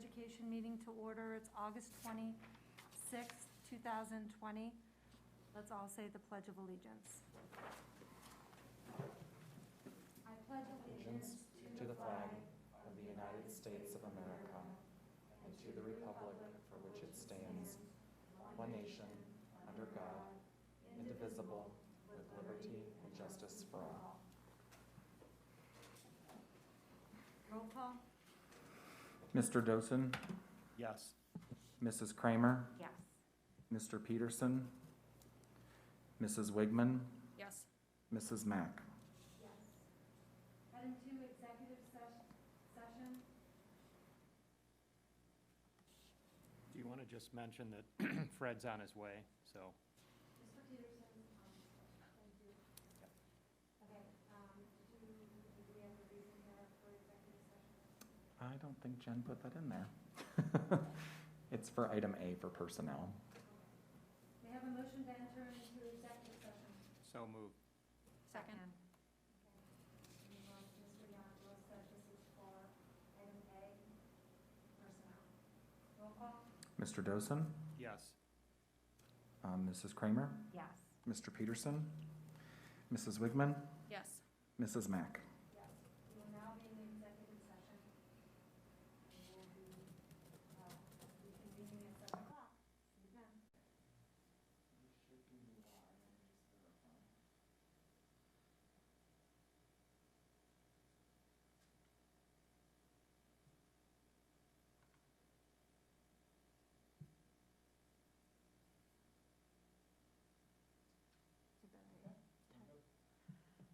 Education meeting to order. It's August 26th, 2020. Let's all say the Pledge of Allegiance. I pledge allegiance to the flag of the United States of America and to the republic for which it stands, one nation, under God, indivisible, with liberty and justice for all. Roll call. Mr. Dosen? Yes. Mrs. Kramer? Yes. Mr. Peterson? Mrs. Wigman? Yes. Mrs. Mack? Yes. Item 2, executive session. Do you want to just mention that Fred's on his way, so. Mr. Peterson, thank you. Yep. Okay, do we have a reason here for executive session? I don't think Jen put that in there. It's for item A for personnel. May I have a motion to enter into executive session? So moved. Second. Okay. Mr. Yanko said this is for item A, personnel. Roll call? Mr. Dosen? Yes. Mrs. Kramer? Yes. Mr. Peterson? Mrs. Wigman? Yes. Mrs. Mack? Yes. We will now be in the executive session. We will be reconvening at 7 o'clock. See you then.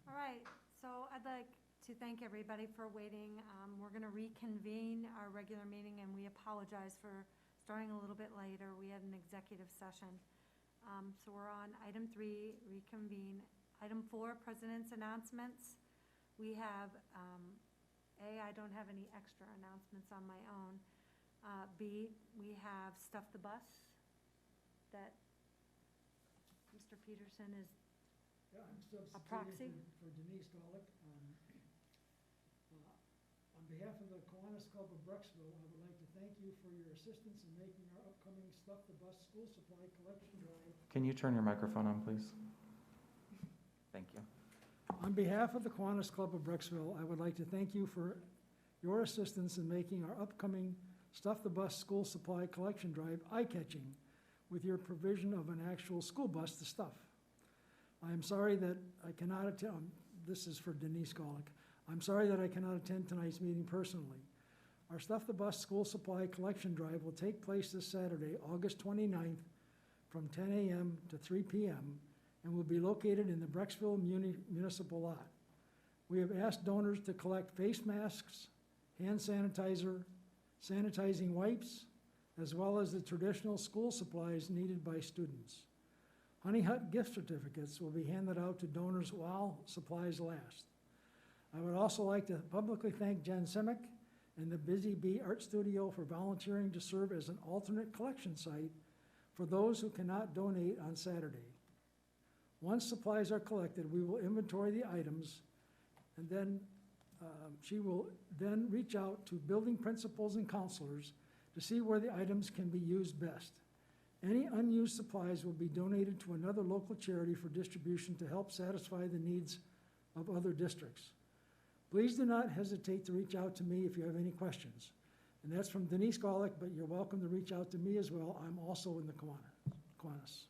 All right, so I'd like to thank everybody for waiting. We're going to reconvene our regular meeting, and we apologize for starting a little bit later. We had an executive session. So we're on item 3, reconvene. Item 4, president's announcements. We have, A, I don't have any extra announcements on my own. B, we have Stuff the Bus that Mr. Peterson is. Yeah, I'm A proxy? substituting for Denise Golick. On behalf of the Kiwanis Club of Brecksville, I would like to thank you for your assistance in making our upcoming Stuff the Bus school supply collection drive. Can you turn your microphone on, please? Thank you. On behalf of the Kiwanis Club of Brecksville, I would like to thank you for your assistance in making our upcoming Stuff the Bus school supply collection drive eye-catching with your provision of an actual school bus to stuff. I am sorry that I cannot attend, this is for Denise Golick. I'm sorry that I cannot attend tonight's meeting personally. Our Stuff the Bus school supply collection drive will take place this Saturday, August 29th, from 10 a.m. to 3 p.m. and will be located in the Brecksville Municipal Lot. We have asked donors to collect face masks, hand sanitizer, sanitizing wipes, as well as the traditional school supplies needed by students. Honey Hut gift certificates will be handed out to donors while supplies last. I would also like to publicly thank Jen Simic and the Busy Bee Art Studio for volunteering to serve as an alternate collection site for those who cannot donate on Saturday. Once supplies are collected, we will inventory the items, and then she will then reach out to building principals and counselors to see where the items can be used best. Any unused supplies will be donated to another local charity for distribution to help satisfy the needs of other districts. Please do not hesitate to reach out to me if you have any questions. And that's from Denise Golick, but you're welcome to reach out to me as well. I'm also in the Kiwanis.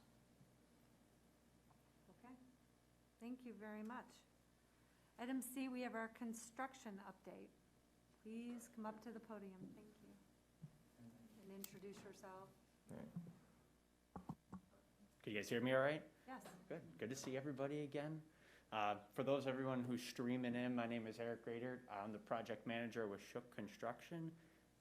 Okay, thank you very much. Item C, we have our construction update. Please come up to the podium, thank you. And introduce yourself. Can you guys hear me all right? Yes. Good to see everybody again. For everyone who's streaming in, my name is Eric Rader. I'm the project manager with Shook Construction,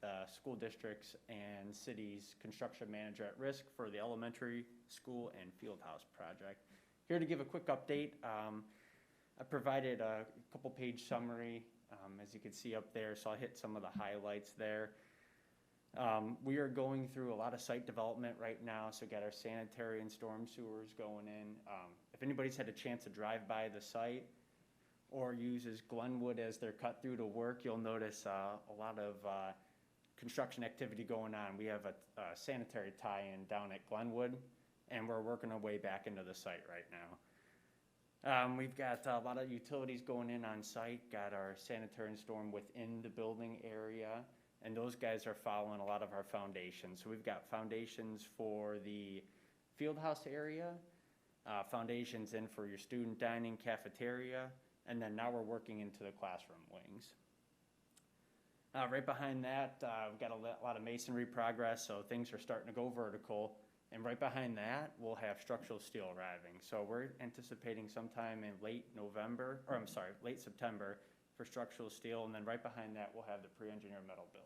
the school districts and cities construction manager at risk for the elementary school and field house project. Here to give a quick update. I provided a couple page summary, as you can see up there, so I'll hit some of the highlights there. We are going through a lot of site development right now, so got our sanitary and storm sewers going in. If anybody's had a chance to drive by the site or uses Glenwood as their cut through to work, you'll notice a lot of construction activity going on. We have a sanitary tie-in down at Glenwood, and we're working our way back into the site right now. We've got a lot of utilities going in on site, got our sanitary and storm within the building area, and those guys are following a lot of our foundations. So we've got foundations for the field house area, foundations in for your student dining cafeteria, and then now we're working into the classroom wings. Right behind that, we've got a lot of masonry progress, so things are starting to go vertical. And right behind that, we'll have structural steel arriving. So we're anticipating sometime in late September for structural steel, and then right behind that, we'll have the pre-engineered metal building.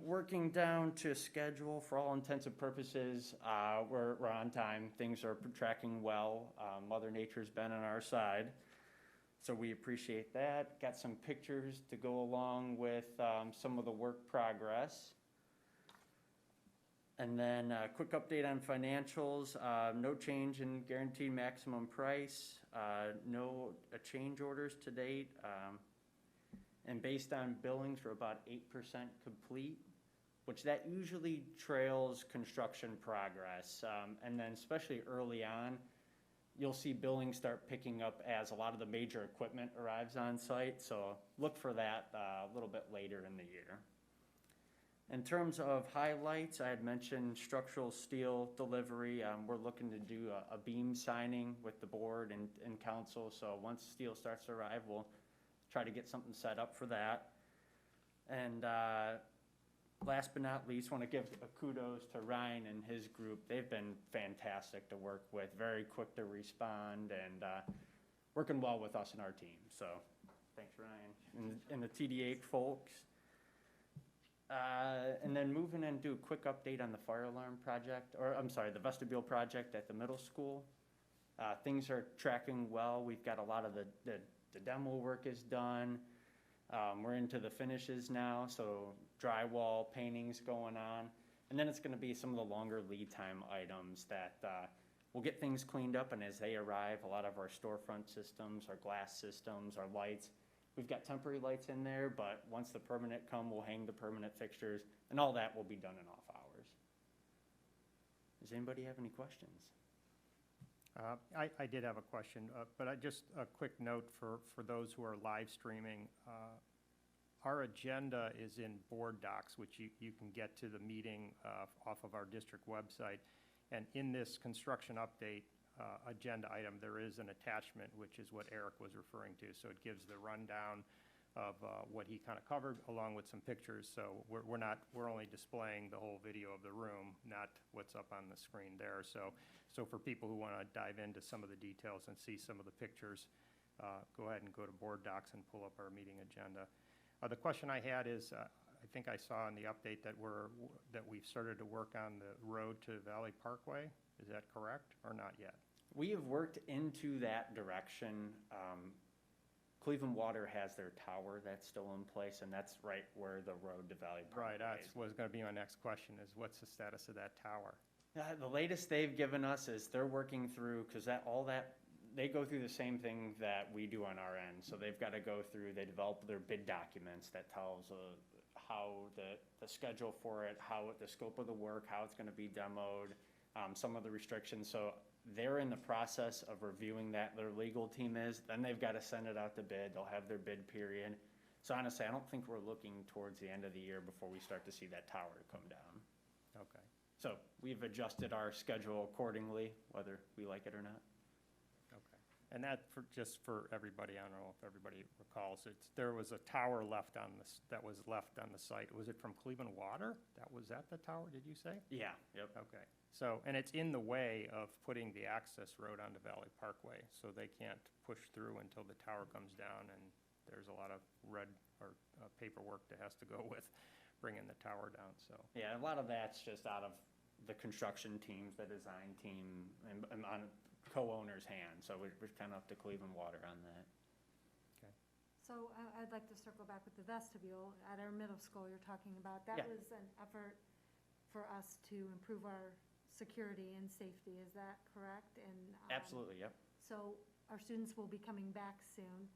Working down to schedule for all intents and purposes. We're on time. Things are tracking well. Mother Nature's been on our side, so we appreciate that. Got some pictures to go along with some of the work progress. And then a quick update on financials. No change in guaranteed maximum price. No change orders to date. And based on billings, we're about 8% complete, which that usually trails construction progress. And then especially early on, you'll see billings start picking up as a lot of the major equipment arrives on site. So look for that a little bit later in the year. In terms of highlights, I had mentioned structural steel delivery. We're looking to do a beam signing with the board and council. So once steel starts to arrive, we'll try to get something set up for that. And last but not least, want to give a kudos to Ryan and his group. They've been fantastic to work with, very quick to respond, and working well with us and our team. So thanks, Ryan. And the TD8 folks. And then moving in, do a quick update on the fire alarm project, the vestibule project at the middle school. Things are tracking well. We've got a lot of the demo work is done. We're into the finishes now, so drywall, painting's going on. And then it's gonna be some of the longer lead time items that we'll get things cleaned up, and as they arrive, a lot of our storefront systems, our glass systems, our lights, we've got temporary lights in there, but once the permanent come, we'll hang the permanent fixtures, and all that will be done in off hours. Does anybody have any questions? I did have a question, but just a quick note for those who are live streaming. Our agenda is in board docs, which you can get to the meeting off of our district website. And in this construction update agenda item, there is an attachment, which is what Eric was referring to. So it gives the rundown of what he kind of covered, along with some pictures. So we're only displaying the whole video of the room, not what's up on the screen there. So for people who want to dive into some of the details and see some of the pictures, go ahead and go to board docs and pull up our meeting agenda. The question I had is, I think I saw in the update that we've started to work on the road to Valley Parkway. Is that correct or not yet? We have worked into that direction. Cleveland Water has their tower that's still in place, and that's right where the road to Valley Parkway is. Right, that was going to be my next question, is what's the status of that tower? The latest they've given us is they're working through, because they go through the same thing that we do on our end. So they've got to go through, they develop their bid documents that tells how the schedule for it, the scope of the work, how it's going to be demoed, some of the restrictions. So they're in the process of reviewing that, their legal team is, then they've got to send it out to bid, they'll have their bid period. So honestly, I don't think we're looking towards the end of the year before we start to see that tower come down. Okay. So we've adjusted our schedule accordingly, whether we like it or not. Okay. And that, just for everybody, I don't know if everybody recalls, there was a tower that was left on the site. Was it from Cleveland Water? Was that the tower, did you say? Yeah, yep. Okay. So, and it's in the way of putting the access road onto Valley Parkway, so they can't push through until the tower comes down, and there's a lot of paperwork that has to go with bringing the tower down, so. Yeah, a lot of that's just out of the construction teams, the design team, and on co-owner's hands, so we're kind of up to Cleveland Water on that. Okay. So I'd like to circle back with the vestibule at our middle school you're talking about. That Yeah. was an effort for us to improve our security and safety, is that correct? And Absolutely, yep. so our students will be coming back soon.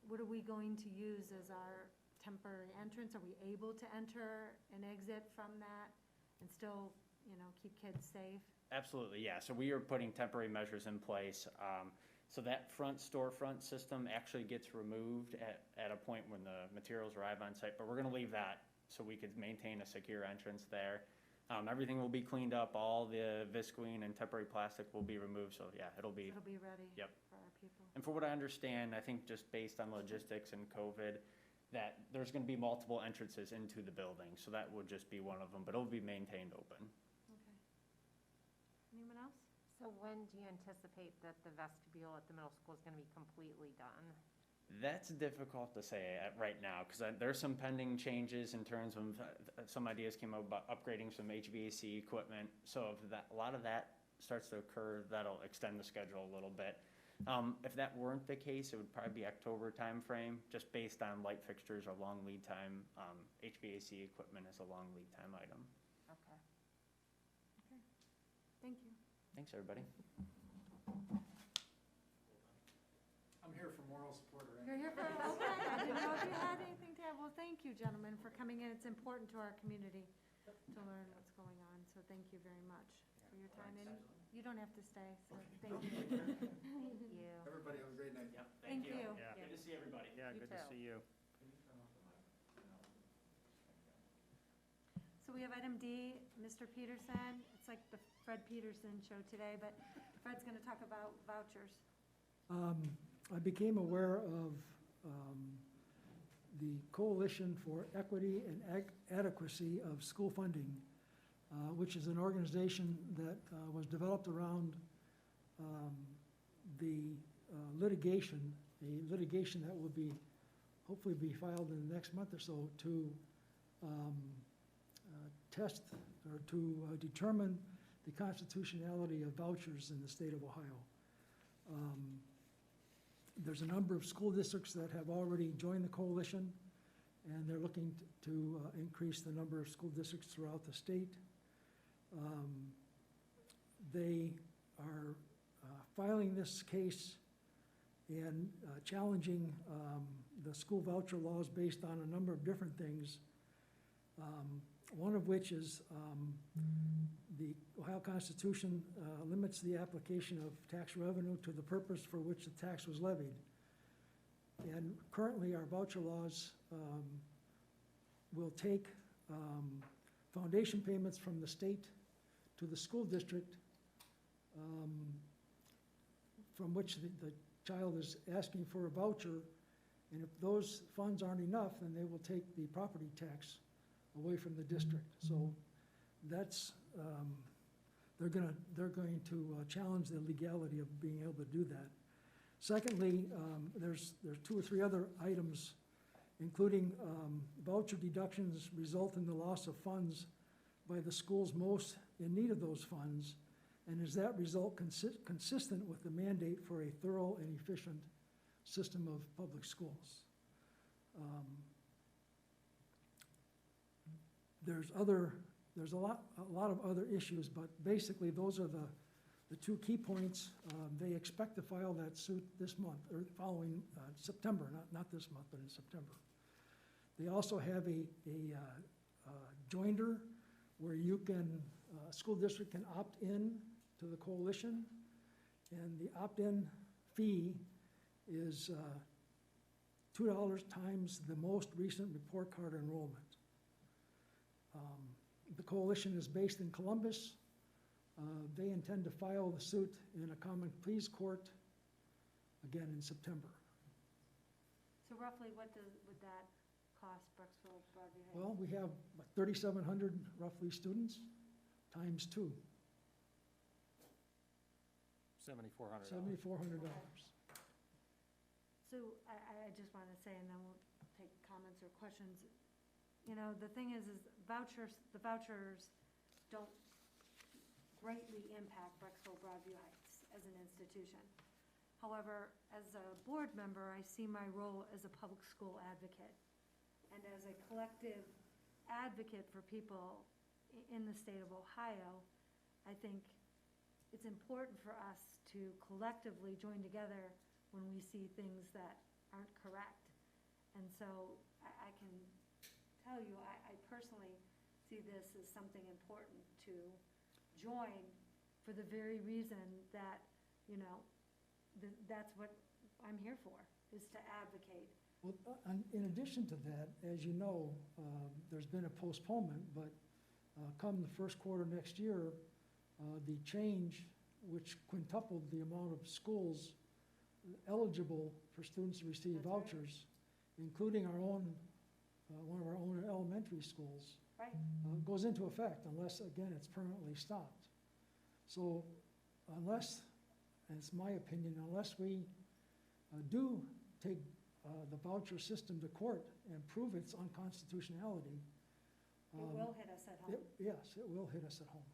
What are we going to use as our temporary entrance? Are we able to enter and exit from that and still, keep kids safe? Absolutely, yeah. So we are putting temporary measures in place. So that front storefront system actually gets removed at a point when the materials arrive on site, but we're gonna leave that so we could maintain a secure entrance there. Everything will be cleaned up, all the visqueen and temporary plastic will be removed, so yeah, it'll be ready Yep. for our people. And for what I understand, I think just based on logistics and COVID, that there's gonna be multiple entrances into the building, so that would just be one of them, but it'll be maintained open. Okay. Anyone else? So when do you anticipate that the vestibule at the middle school is going to be completely done? That's difficult to say right now, because there's some pending changes in terms of, some ideas came up about upgrading some HVAC equipment. So if a lot of that starts to occur, that'll extend the schedule a little bit. If that weren't the case, it would probably be October timeframe, just based on light fixtures or long lead time. HVAC equipment is a long lead time item. Okay. Okay. Thank you. Thanks, everybody. I'm here for moral support or You're here for, okay, I didn't know if you had anything to add. Well, thank you, gentlemen, for coming in. It's important to our community to learn what's going on, so thank you very much for your time. And you don't have to stay, so thank you. Thank you. Everybody have a great night. Yep, Thank you. Yeah, Good to see everybody. yeah, You good to too. see you. So we have item D, Mr. Peterson. It's like the Fred Peterson show today, but Fred's going to talk about vouchers. I became aware of the Coalition for Equity and Adequacy of School Funding, which is an organization that was developed around the litigation that will be, hopefully be filed in the next month or so to test or to determine the constitutionality of vouchers in the state of Ohio. There's a number of school districts that have already joined the coalition, and they're looking to increase the number of school districts throughout the state. They are filing this case and challenging the school voucher laws based on a number of different things. One of which is the Ohio Constitution limits the application of tax revenue to the purpose for which the tax was levied. And currently, our voucher laws will take foundation payments from the state to the school district from which the child is asking for a voucher. And if those funds aren't enough, then they will take the property tax away from the district. So that's, they're going to challenge the legality of being able to do that. Secondly, there's 2 or 3 other items, including voucher deductions result in the loss of funds by the schools most in need of those funds, and is that result consistent with the mandate for a thorough and efficient system of public schools? There's a lot of other issues, but basically those are the 2 key points. They expect to file that suit this month, or following September, not this month, but in September. They also have a joinder where you can, school district can opt in to the coalition, and the opt-in fee is $2 times the most recent report card enrollment. The coalition is based in Columbus. They intend to file the suit in a common pleas court again in September. So roughly, what would that cost Brooksville, Broadview Heights? Well, we have 3,700 roughly students times 2, $7,400. $7,400. So I just want to say, and then we'll take comments or questions. You know, the thing is the vouchers don't greatly impact Brooksville, Broadview Heights as an institution. However, as a board member, I see my role as a public school advocate and as a collective advocate for people in the state of Ohio. I think it's important for us to collectively join together when we see things that aren't correct. And so I can tell you, I personally see this as something important to join for the very reason that, you know, that's what I'm here for, is to advocate. Well, in addition to that, as you know, there's been a postponement, but come the first quarter next year, the change, which quintupled the amount of schools eligible for students to receive That's right. vouchers, including our own, one of our own elementary schools, Right. goes into effect unless, again, it's permanently stopped. So unless, and it's my opinion, unless we do take the voucher system to court and prove its unconstitutionality. It will hit us at home. Yes, it will hit us at home.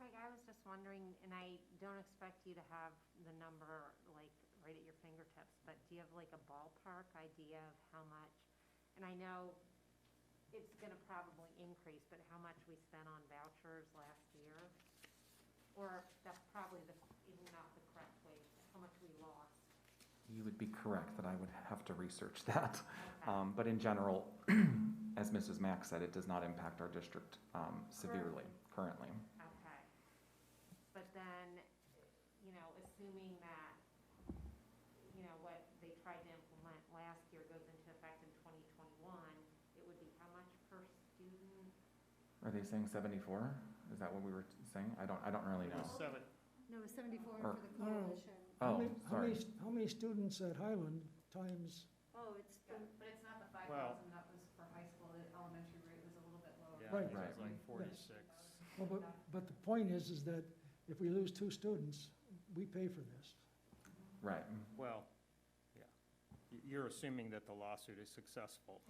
Craig, I was just wondering, and I don't expect you to have the number like right at your fingertips, but do you have like a ballpark idea of how much? And I know it's gonna probably increase, but how much we spent on vouchers last year? Or that's probably not the correct way, how much we lost. You would be correct that I would have to research that. Okay. But in general, as Mrs. Mack said, it does not impact our district severely currently. Okay. But then, you know, assuming that, you know, what they tried to implement last year goes into effect in 2021, it would be how much per student? Are they saying 74? Is that what we were saying? I don't really know. No, it was 74 Or- for the No, no. coalition. Oh, sorry. How many students at Highland times, Oh, it's the, But it's not the Well- 5,000 that was for high school, the elementary rate was a little bit lower. Yeah, Right. I think it was Right. like 46. well, but the point is that if we lose 2 students, we pay for this. Right. Well, yeah. You're assuming that the lawsuit is successful.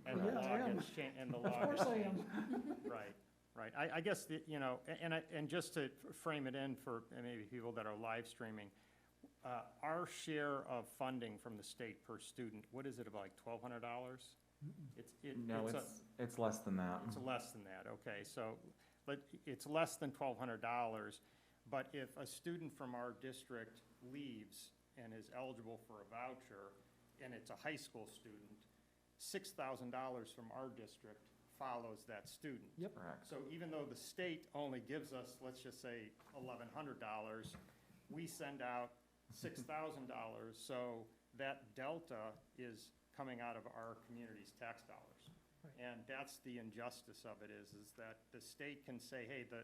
And Well, the yeah, I law am. gets changed, and the Of law course gets I changed. am. Right, right. I guess, you know, and just to frame it in for maybe people that are live streaming, our share of funding from the state per student, what is it, about like $1,200? No, it's less than that. It's less than that, okay, so, but it's less than $1,200, but if a student from our district leaves and is eligible for a voucher, and it's a high school student, $6,000 from our district follows that student. Yep. Correct. So even though the state only gives us, let's just say, $1,100, we send out $6,000, so that delta is coming out of our community's tax dollars. Right. And that's the injustice of it is that the state can say, hey, the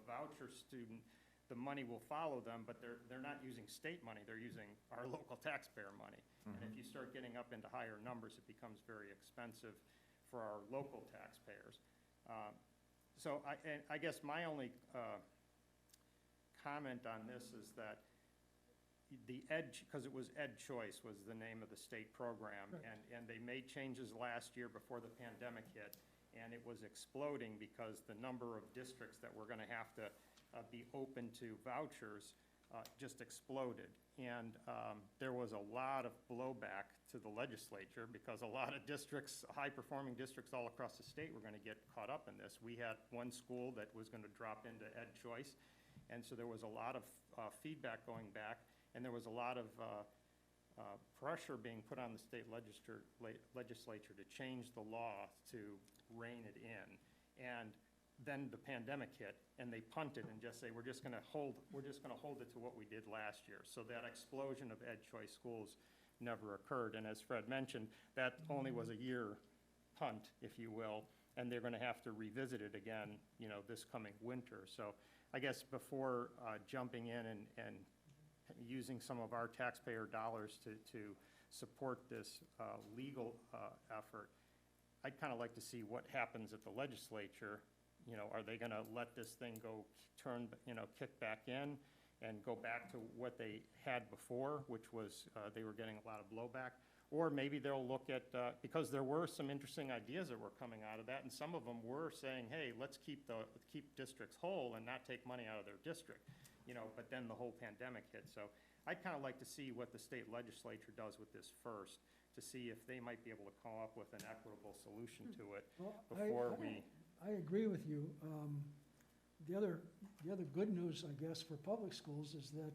voucher student, the money will follow them, but they're not using state money, they're using our local taxpayer money. And if you start getting up into higher numbers, it becomes very expensive for our local taxpayers. So I guess my only comment on this is that the because it was Ed Choice was the name of the state program, Right. and they made changes last year before the pandemic hit, and it was exploding because the number of districts that were gonna have to be open to vouchers just exploded. And there was a lot of blowback to the legislature because a lot of districts, high-performing districts all across the state were gonna get caught up in this. We had one school that was gonna drop into Ed Choice, and so there was a lot of feedback going back, and there was a lot of pressure being put on the state legislature to change the law to rein it in. And then the pandemic hit, and they punted and just say, we're just gonna hold it to what we did last year. So that explosion of Ed Choice schools never occurred. And as Fred mentioned, that only was a year punt, if you will, and they're gonna have to revisit it again, you know, this coming winter. So I guess before jumping in and using some of our taxpayer dollars to support this legal effort, I'd kind of like to see what happens at the legislature. You know, are they gonna let this thing go kick back in and go back to what they had before, which was they were getting a lot of blowback? Or maybe they'll look at, because there were some interesting ideas that were coming out of that, and some of them were saying, hey, let's keep districts whole and not take money out of their district, you know, but then the whole pandemic hit. So I'd kind of like to see what the state legislature does with this first, to see if they might be able to come up with an equitable solution to it Well, before we. I agree with you. The other good news, I guess, for public schools is that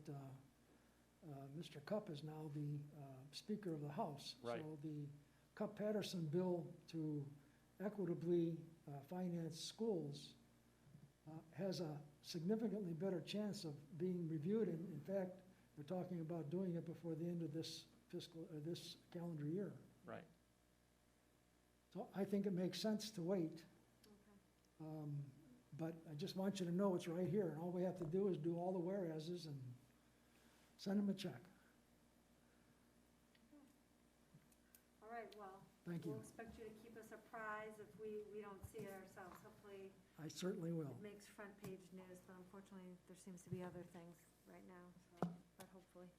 Mr. Cupp is now the Speaker of the House. Right. So the Cupp-Patterson bill to equitably finance schools has a significantly better chance of being reviewed. And in fact, they're talking about doing it before the end of this this calendar year. Right. So I think it makes sense to wait. But I just want you to know it's right here, and all we have to do is do all the whereases and send them a check. All right, well, Thank you. we'll expect you to keep us apprised if we don't see it ourselves. Hopefully, I certainly will. it makes front page news, but unfortunately, there seems to be other things right now, so, but hopefully.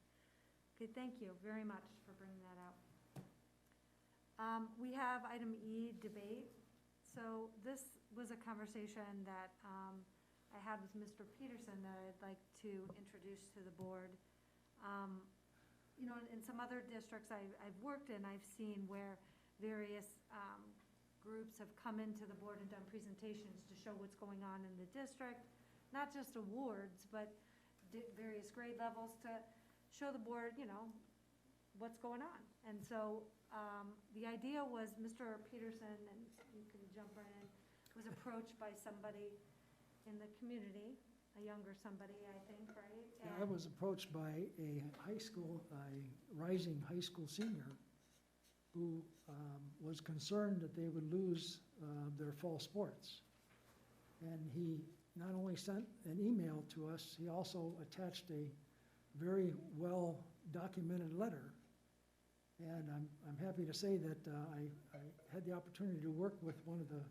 Okay, thank you very much for bringing that out. We have item E, debate. So this was a conversation that I had with Mr. Peterson that I'd like to introduce to the board. You know, in some other districts I've worked in, I've seen where various groups have come into the board and done presentations to show what's going on in the district, not just awards, but various grade levels to show the board, you know, what's going on. And so the idea was Mr. Peterson, and you can jump right in, was approached by somebody in the community, a younger somebody, I think, right? Yeah, I was approached by a rising high school senior who was concerned that they would lose their fall sports. And he not only sent an email to us, he also attached a very well-documented letter. And I'm happy to say that I had the opportunity to work with one of the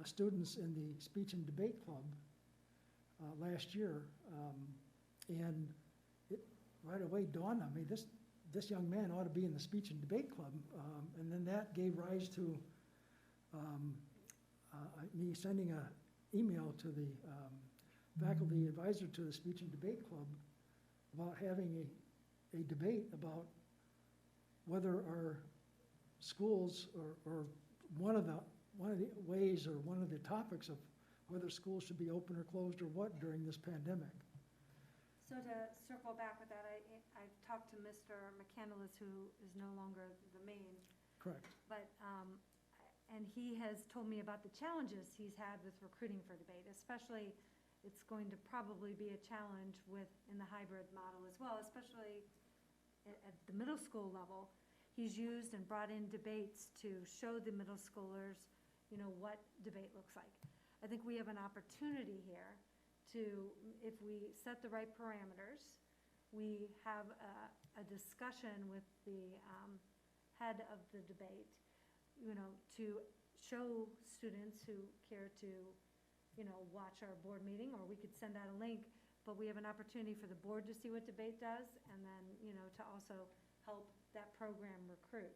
students in the speech and debate club last year. And it right away dawned on me, this young man ought to be in the speech and debate club. And then that gave rise to me sending an email to the faculty advisor to the speech and debate club about having a debate about whether our schools or one of the ways or one of the topics of whether schools should be open or closed or what during this pandemic. So to circle back with that, I've talked to Mr. McCandless, who is no longer the main, Correct. but, and he has told me about the challenges he's had with recruiting for debate, especially it's going to probably be a challenge in the hybrid model as well, especially at the middle school level. He's used and brought in debates to show the middle schoolers, you know, what debate looks like. I think we have an opportunity here to, if we set the right parameters, we have a discussion with the head of the debate, you know, to show students who care to, you know, watch our board meeting, or we could send out a link, but we have an opportunity for the board to see what debate does, and then, you know, to also help that program recruit.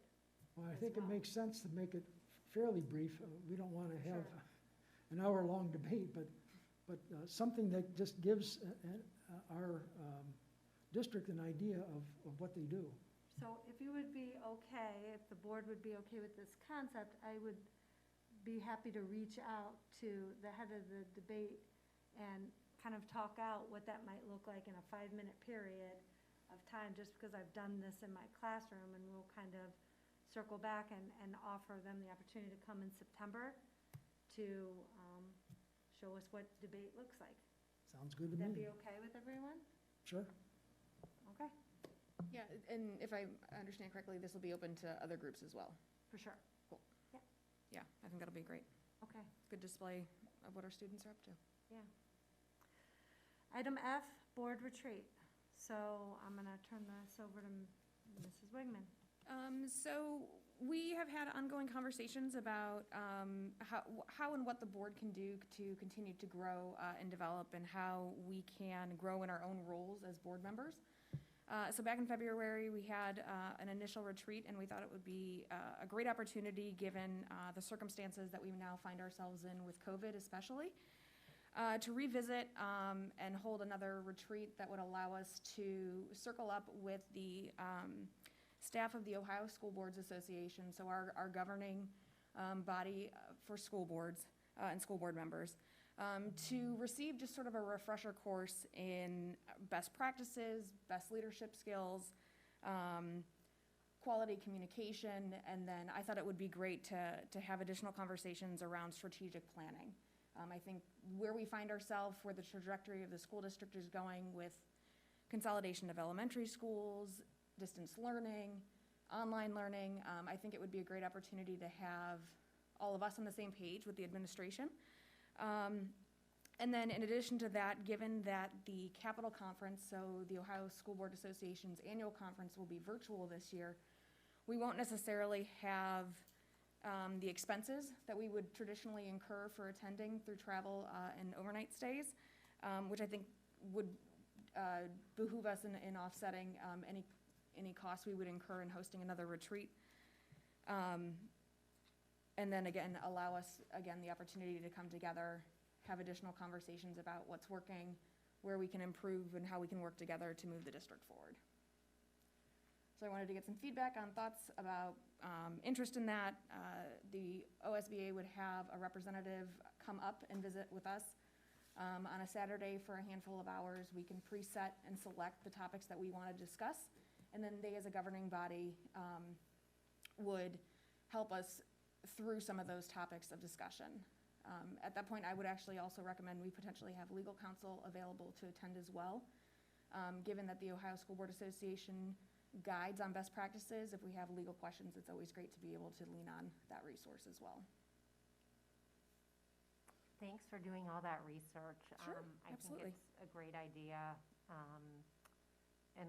Well, I as think it well. makes sense to make it fairly brief. We don't want to have an hour-long debate, but something that just gives our district an idea of what they do. So if you would be okay, if the board would be okay with this concept, I would be happy to reach out to the head of the debate and kind of talk out what that might look like in a 5-minute period of time, just because I've done this in my classroom, and we'll kind of circle back and offer them the opportunity to come in September to show us what debate looks like. Sounds good to Would that me. be okay with everyone? Sure. Okay, Yeah, and if I understand correctly, this will be open to other groups as well. for sure. Yeah, I think that'll be great. Okay. Good display of what our students are up to. Yeah. Item F, board retreat. So I'm going to turn this over to Mrs. Wigman. So we have had ongoing conversations about how and what the board can do to continue to grow and develop, and how we can grow in our own roles as board members. So back in February, we had an initial retreat, and we thought it would be a great opportunity, given the circumstances that we now find ourselves in with COVID especially, to revisit and hold another retreat that would allow us to circle up with the staff of the Ohio School Boards Association, so our governing body for school boards and school board members, to receive just sort of a refresher course in best practices, best leadership skills, quality communication, and then I thought it would be great to have additional conversations around strategic planning. I think where we find ourselves, where the trajectory of the school district is going with consolidation of elementary schools, distance learning, online learning, I think it would be a great opportunity to have all of us on the same page with the administration. And then in addition to that, given that the Capital Conference, so the Ohio School Board Association's annual conference will be virtual this year, we won't necessarily have the expenses that we would traditionally incur for attending through travel and overnight stays, which I think would behoove us in offsetting any costs we would incur in hosting another retreat. And then again, allow us, again, the opportunity to come together, have additional conversations about what's working, where we can improve, and how we can work together to move the district forward. So I wanted to get some feedback on thoughts about interest in that. The OSBA would have a representative come up and visit with us on a Saturday for a handful of hours. We can preset and select the topics that we want to discuss, and then they, as a governing body, would help us through some of those topics of discussion. At that point, I would actually also recommend we potentially have legal counsel available to attend as well. Given that the Ohio School Board Association guides on best practices, if we have legal questions, it's always great to be able to lean on that resource as well. Thanks for doing all that research. Sure, I absolutely. think it's a great idea, and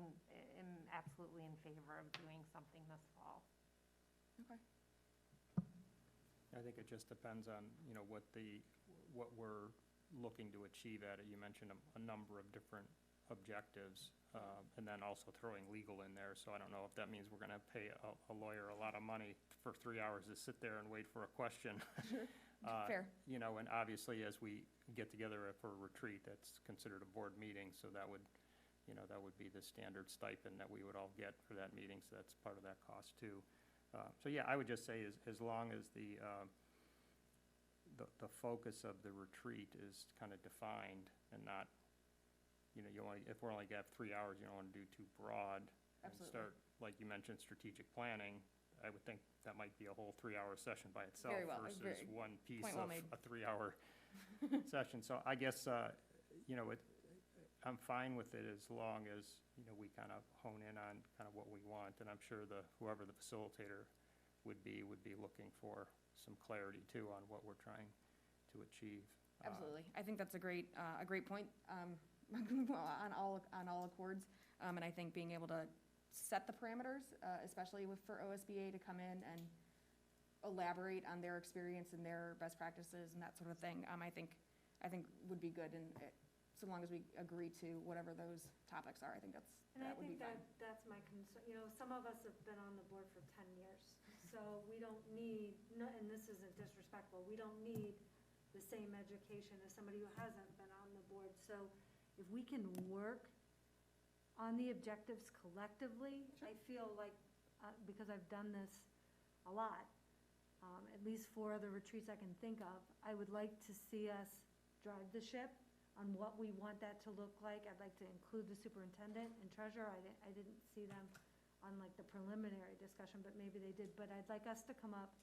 am absolutely in favor of doing something this fall. Okay. I think it just depends on, what we're looking to achieve at it. You mentioned a number of different objectives, and then also throwing legal in there. So I don't know if that means we're going to pay a lawyer a lot of money for 3 hours to sit there and wait for a question. Fair. And obviously, as we get together for a retreat, that's considered a board meeting, so that would be the standard stipend that we would all get for that meeting, so that's part of that cost too. So yeah, I would just say as long as the focus of the retreat is kind of defined and not, if we're only going to have 3 hours, you don't want to do too broad. And Absolutely. start, like you mentioned, strategic planning. I would think that might be a whole 3-hour session by itself Very well, versus one piece point well of made. a 3-hour session. So I guess, I'm fine with it as long as, we kind of hone in on kind of what we want. And I'm sure whoever the facilitator would be looking for some clarity too on what we're trying to achieve. Absolutely. I think that's a great point on all accords. And I think being able to set the parameters, especially for OSBA to come in and elaborate on their experience and their best practices and that sort of thing, I think would be good. And so long as we agree to whatever those topics are, I think that would be fine. That's my concern. Some of us have been on the board for 10 years, so we don't need, and this isn't disrespectful, we don't need the same education as somebody who hasn't been on the board. So if we can work on the objectives collectively, Sure. I feel like, because I've done this a lot, at least 4 other retreats I can think of, I would like to see us drive the ship on what we want that to look like. I'd like to include the superintendent and treasurer. I didn't see them on like the preliminary discussion, but maybe they did. But I'd like us to come up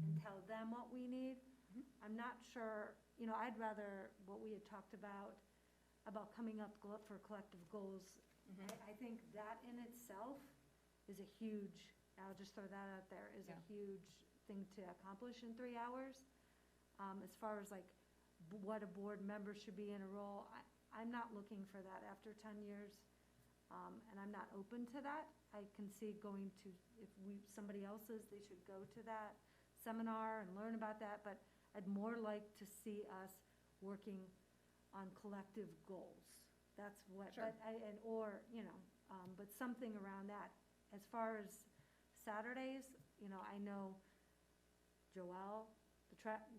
and tell them what we need. Mhm. I'm not sure, I'd rather what we had talked about coming up for collective goals. Mhm. I think that in itself is a huge, I'll just throw that out there, is a Yeah. huge thing to accomplish in 3 hours. As far as like what a board member should be in a role, I'm not looking for that after 10 years, and I'm not open to that. I can see going to, if somebody else is, they should go to that seminar and learn about that, but I'd more like to see us working on collective goals. That's what, Sure. but something around that. As far as Saturdays, I know Joelle,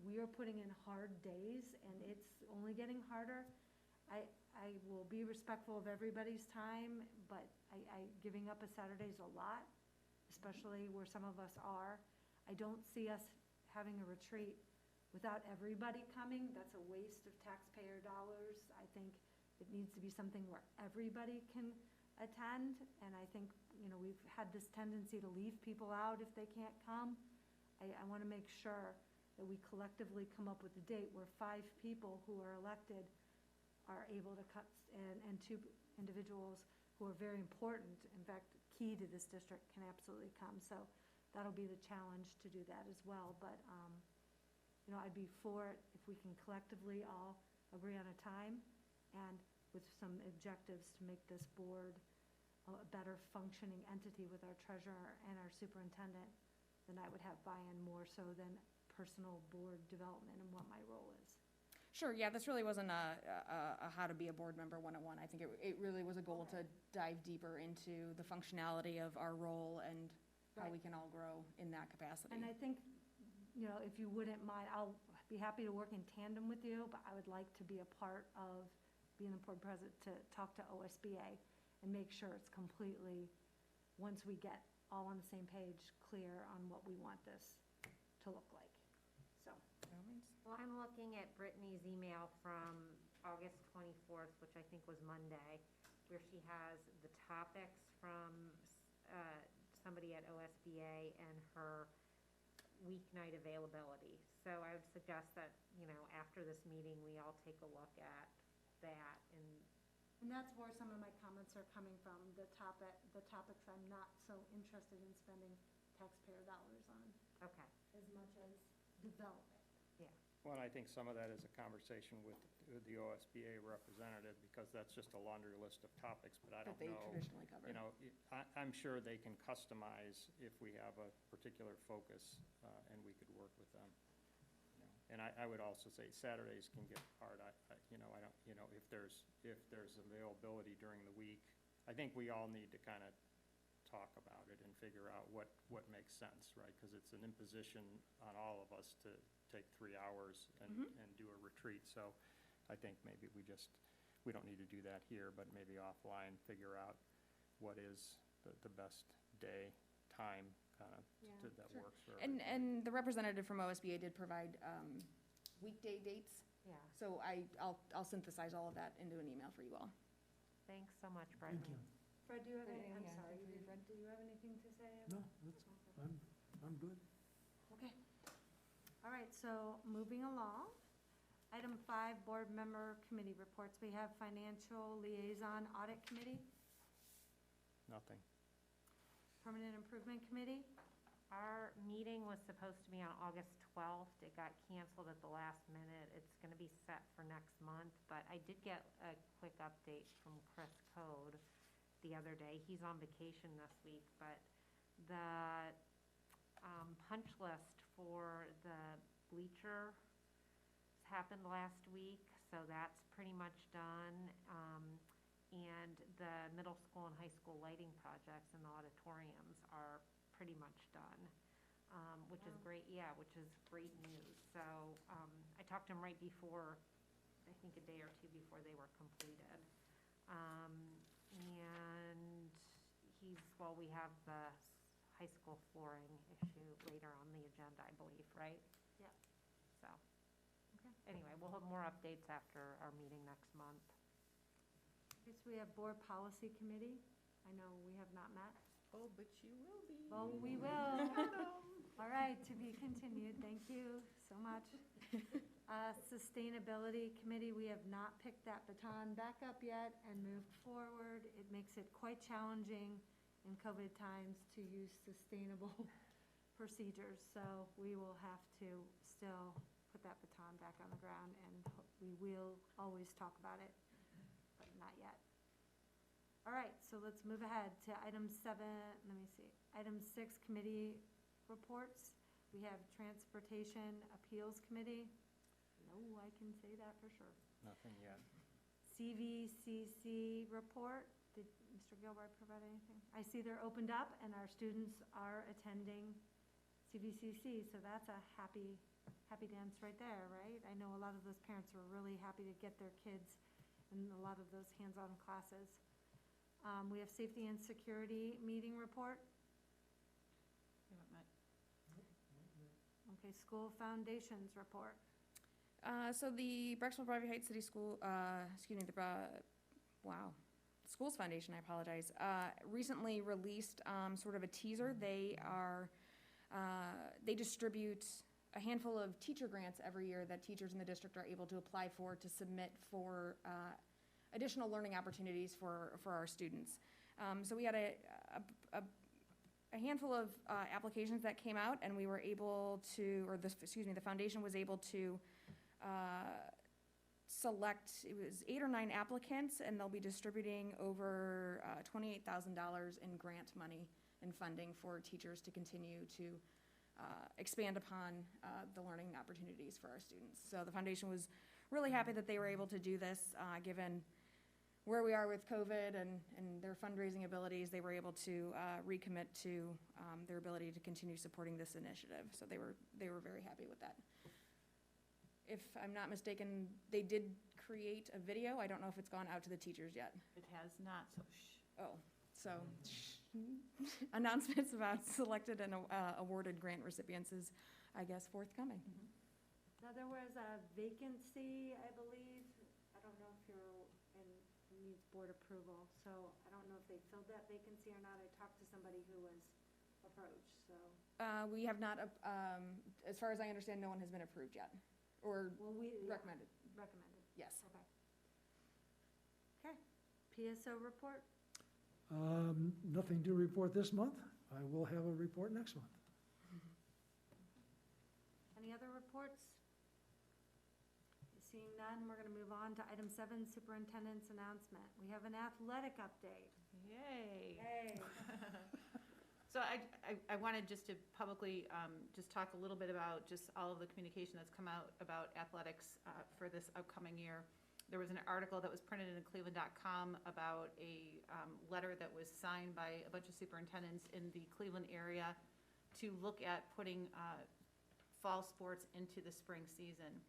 we are putting in hard days, and it's only getting harder. I will be respectful of everybody's time, but giving up a Saturday is a lot, especially where some of us are. I don't see us having a retreat without everybody coming, that's a waste of taxpayer dollars. I think it needs to be something where everybody can attend, and I think, we've had this tendency to leave people out if they can't come. I want to make sure that we collectively come up with a date where 5 people who are elected are able to cut, and 2 individuals who are very important, in fact, key to this district, can absolutely come. So that'll be the challenge to do that as well. But, I'd be for it if we can collectively all agree on a time and with some objectives to make this board a better functioning entity with our treasurer and our superintendent, then I would have buy-in more so than personal board development and what my role is. Sure, yeah, this really wasn't a how to be a board member 101. I think it really was a goal to dive deeper into the functionality of our role and how we can all grow in that capacity. And I think, if you wouldn't mind, I'll be happy to work in tandem with you, but I would like to be a part of being the board president to talk to OSBA and make sure it's completely, once we get all on the same page, clear on what we want this to look like. So. Well, I'm looking at Brittany's email from August 24th, which I think was Monday, where she has the topics from somebody at OSBA and her weeknight availability. So I would suggest that, after this meeting, we all take a look at that. And that's where some of my comments are coming from, the topics I'm not so interested in spending taxpayer dollars on. Okay. As much as development. Well, I think some of that is a conversation with the OSBA representative, because that's just a laundry list of topics, but I don't That they know. traditionally cover. I'm sure they can customize if we have a particular focus, and we could work with them. And I would also say Saturdays can get hard. I don't, if there's availability during the week, I think we all need to kind of talk about it and figure out what makes sense, right? Because it's an imposition on all of us to take 3 hours and do a retreat. So I think maybe we don't need to do that here, but maybe offline, figure out what is the best day, time, kind of, that Sure. works for everybody. And the representative from OSBA did provide weekday dates. Yeah. So I'll synthesize all of that into an email for you all. Thanks so much, Thank Brittany. you. Fred, do you have any, I'm Yeah, sorry, for you, Fred. do you have anything to say? No, I'm good. Okay. All right, so moving along. Item 5, board member committee reports. We have financial liaison audit committee, Nothing. permanent improvement committee. Our meeting was supposed to be on August 12th. It got canceled at the last minute. It's going to be set for next month, but I did get a quick update from Chris Code the other day. He's on vacation this week, but the punch list for the bleacher happened last week, so that's pretty much done. And the middle school and high school lighting projects in the auditoriums are pretty much done, which is great. Yeah, which is great news. So I talked to him right before, I think a day or two before they were completed. And we have the high school flooring issue later on the agenda, I believe, right? Yeah. So, okay. Anyway, we'll have more updates after our meeting next month. Okay, so we have board policy committee. I know we have not met. Oh, but you will be. Oh, we will. All right, to be continued. Thank you so much. Sustainability committee, we have not picked that baton back up yet and moved forward. It makes it quite challenging in COVID times to use sustainable procedures. So we will have to still put that baton back on the ground, and we will always talk about it, but not yet. All right, so let's move ahead to item 7, let me see. Item 6, committee reports. We have Transportation Appeals Committee. No, I can say that for sure. Nothing yet. Cvcc Report. Did Mr. Gilbert provide anything? I see they're opened up and our students are attending CVCC, so that's a happy dance right there, right? I know a lot of those parents were really happy to get their kids in a lot of those hands-on classes. We have Safety and Security Meeting Report. We haven't met. Okay, School Foundations Report. So the Brecksville Private Heights City School, Schools Foundation, I apologize, recently released sort of a teaser. They distribute a handful of teacher grants every year that teachers in the district are able to apply for to submit for additional learning opportunities for our students. So we had a handful of applications that came out, and we were able to, the foundation was able to select, it was 8 or 9 applicants, and they'll be distributing over $28,000 in grant money and funding for teachers to continue to expand upon the learning opportunities for our students. So the foundation was really happy that they were able to do this, given where we are with COVID and their fundraising abilities. They were able to recommit to their ability to continue supporting this initiative. So they were very happy with that. If I'm not mistaken, they did create a video. I don't know if it's gone out to the teachers yet. It has not, so shh. Oh, so announcements about selected and awarded grant recipients is, I guess, forthcoming. Now, there was a vacancy, I believe. I don't know if it needs board approval, so I don't know if they filled that vacancy or not. I talked to somebody who was approached, so. We have not, as far as I understand, no one has been approved yet, or Well, recommended. recommended, Yes. okay. Okay, PSO report? Nothing to report this month. I will have a report next month. Any other reports? Seeing none, we're gonna move on to item 7, superintendent's announcement. We have an athletic update. Yay. Hey. So I wanted just to publicly just talk a little bit about just all of the communication that's come out about athletics for this upcoming year. There was an article that was printed in Cleveland.com about a letter that was signed by a bunch of superintendents in the Cleveland area to look at putting fall sports into the spring season.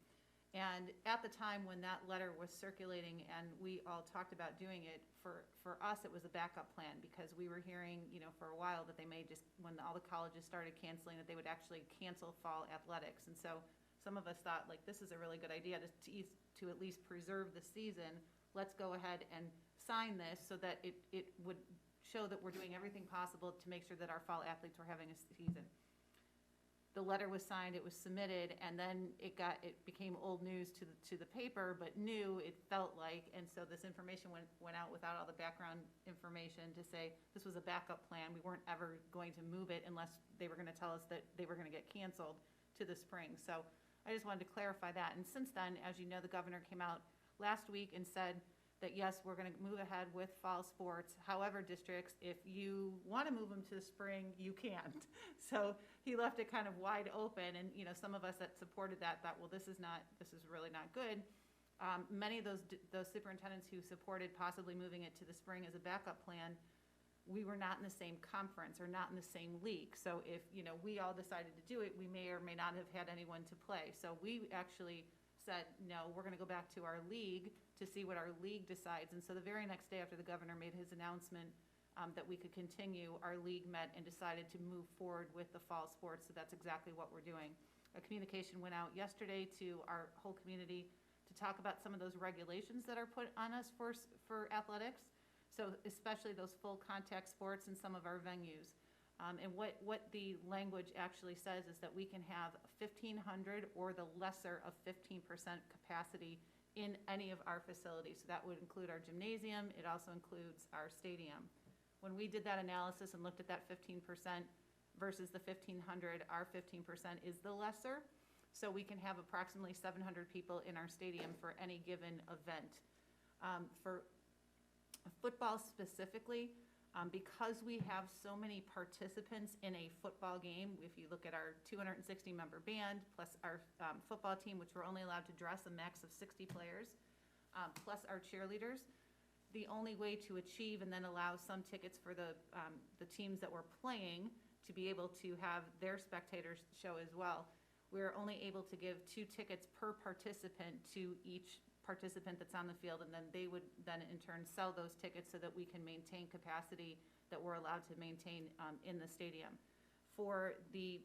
And at the time when that letter was circulating and we all talked about doing it, for us, it was a backup plan, because we were hearing, for a while that they may just, when all the colleges started canceling, that they would actually cancel fall athletics. And so some of us thought, like, this is a really good idea to at least preserve the season. Let's go ahead and sign this so that it would show that we're doing everything possible to make sure that our fall athletes were having a season. The letter was signed, it was submitted, and then it became old news to the paper, but new, it felt like, and so this information went out without all the background information to say this was a backup plan. We weren't ever going to move it unless they were gonna tell us that they were gonna get canceled to the spring. So I just wanted to clarify that. And since then, as you know, the governor came out last week and said that yes, we're gonna move ahead with fall sports. However, districts, if you wanna move them to the spring, you can't. So he left it kind of wide open, and some of us that supported that thought, well, this is really not good. Many of those superintendents who supported possibly moving it to the spring as a backup plan, we were not in the same conference or not in the same league. So if we all decided to do it, we may or may not have had anyone to play. So we actually said, no, we're gonna go back to our league to see what our league decides. And so the very next day after the governor made his announcement that we could continue, our league met and decided to move forward with the fall sports. So that's exactly what we're doing. A communication went out yesterday to our whole community to talk about some of those regulations that are put on us for athletics. So especially those full contact sports in some of our venues. And what the language actually says is that we can have 1,500 or the lesser of 15% capacity in any of our facilities. So that would include our gymnasium. It also includes our stadium. When we did that analysis and looked at that 15% versus the 1,500, our 15% is the lesser. So we can have approximately 700 people in our stadium for any given event. For football specifically, because we have so many participants in a football game, if you look at our 260-member band, plus our football team, which we're only allowed to dress a max of 60 players, plus our cheerleaders, the only way to achieve and then allow some tickets for the teams that we're playing to be able to have their spectators show as well, we're only able to give 2 tickets per participant to each participant that's on the field, and then they would then in turn sell those tickets so that we can maintain capacity that we're allowed to maintain in the stadium. For the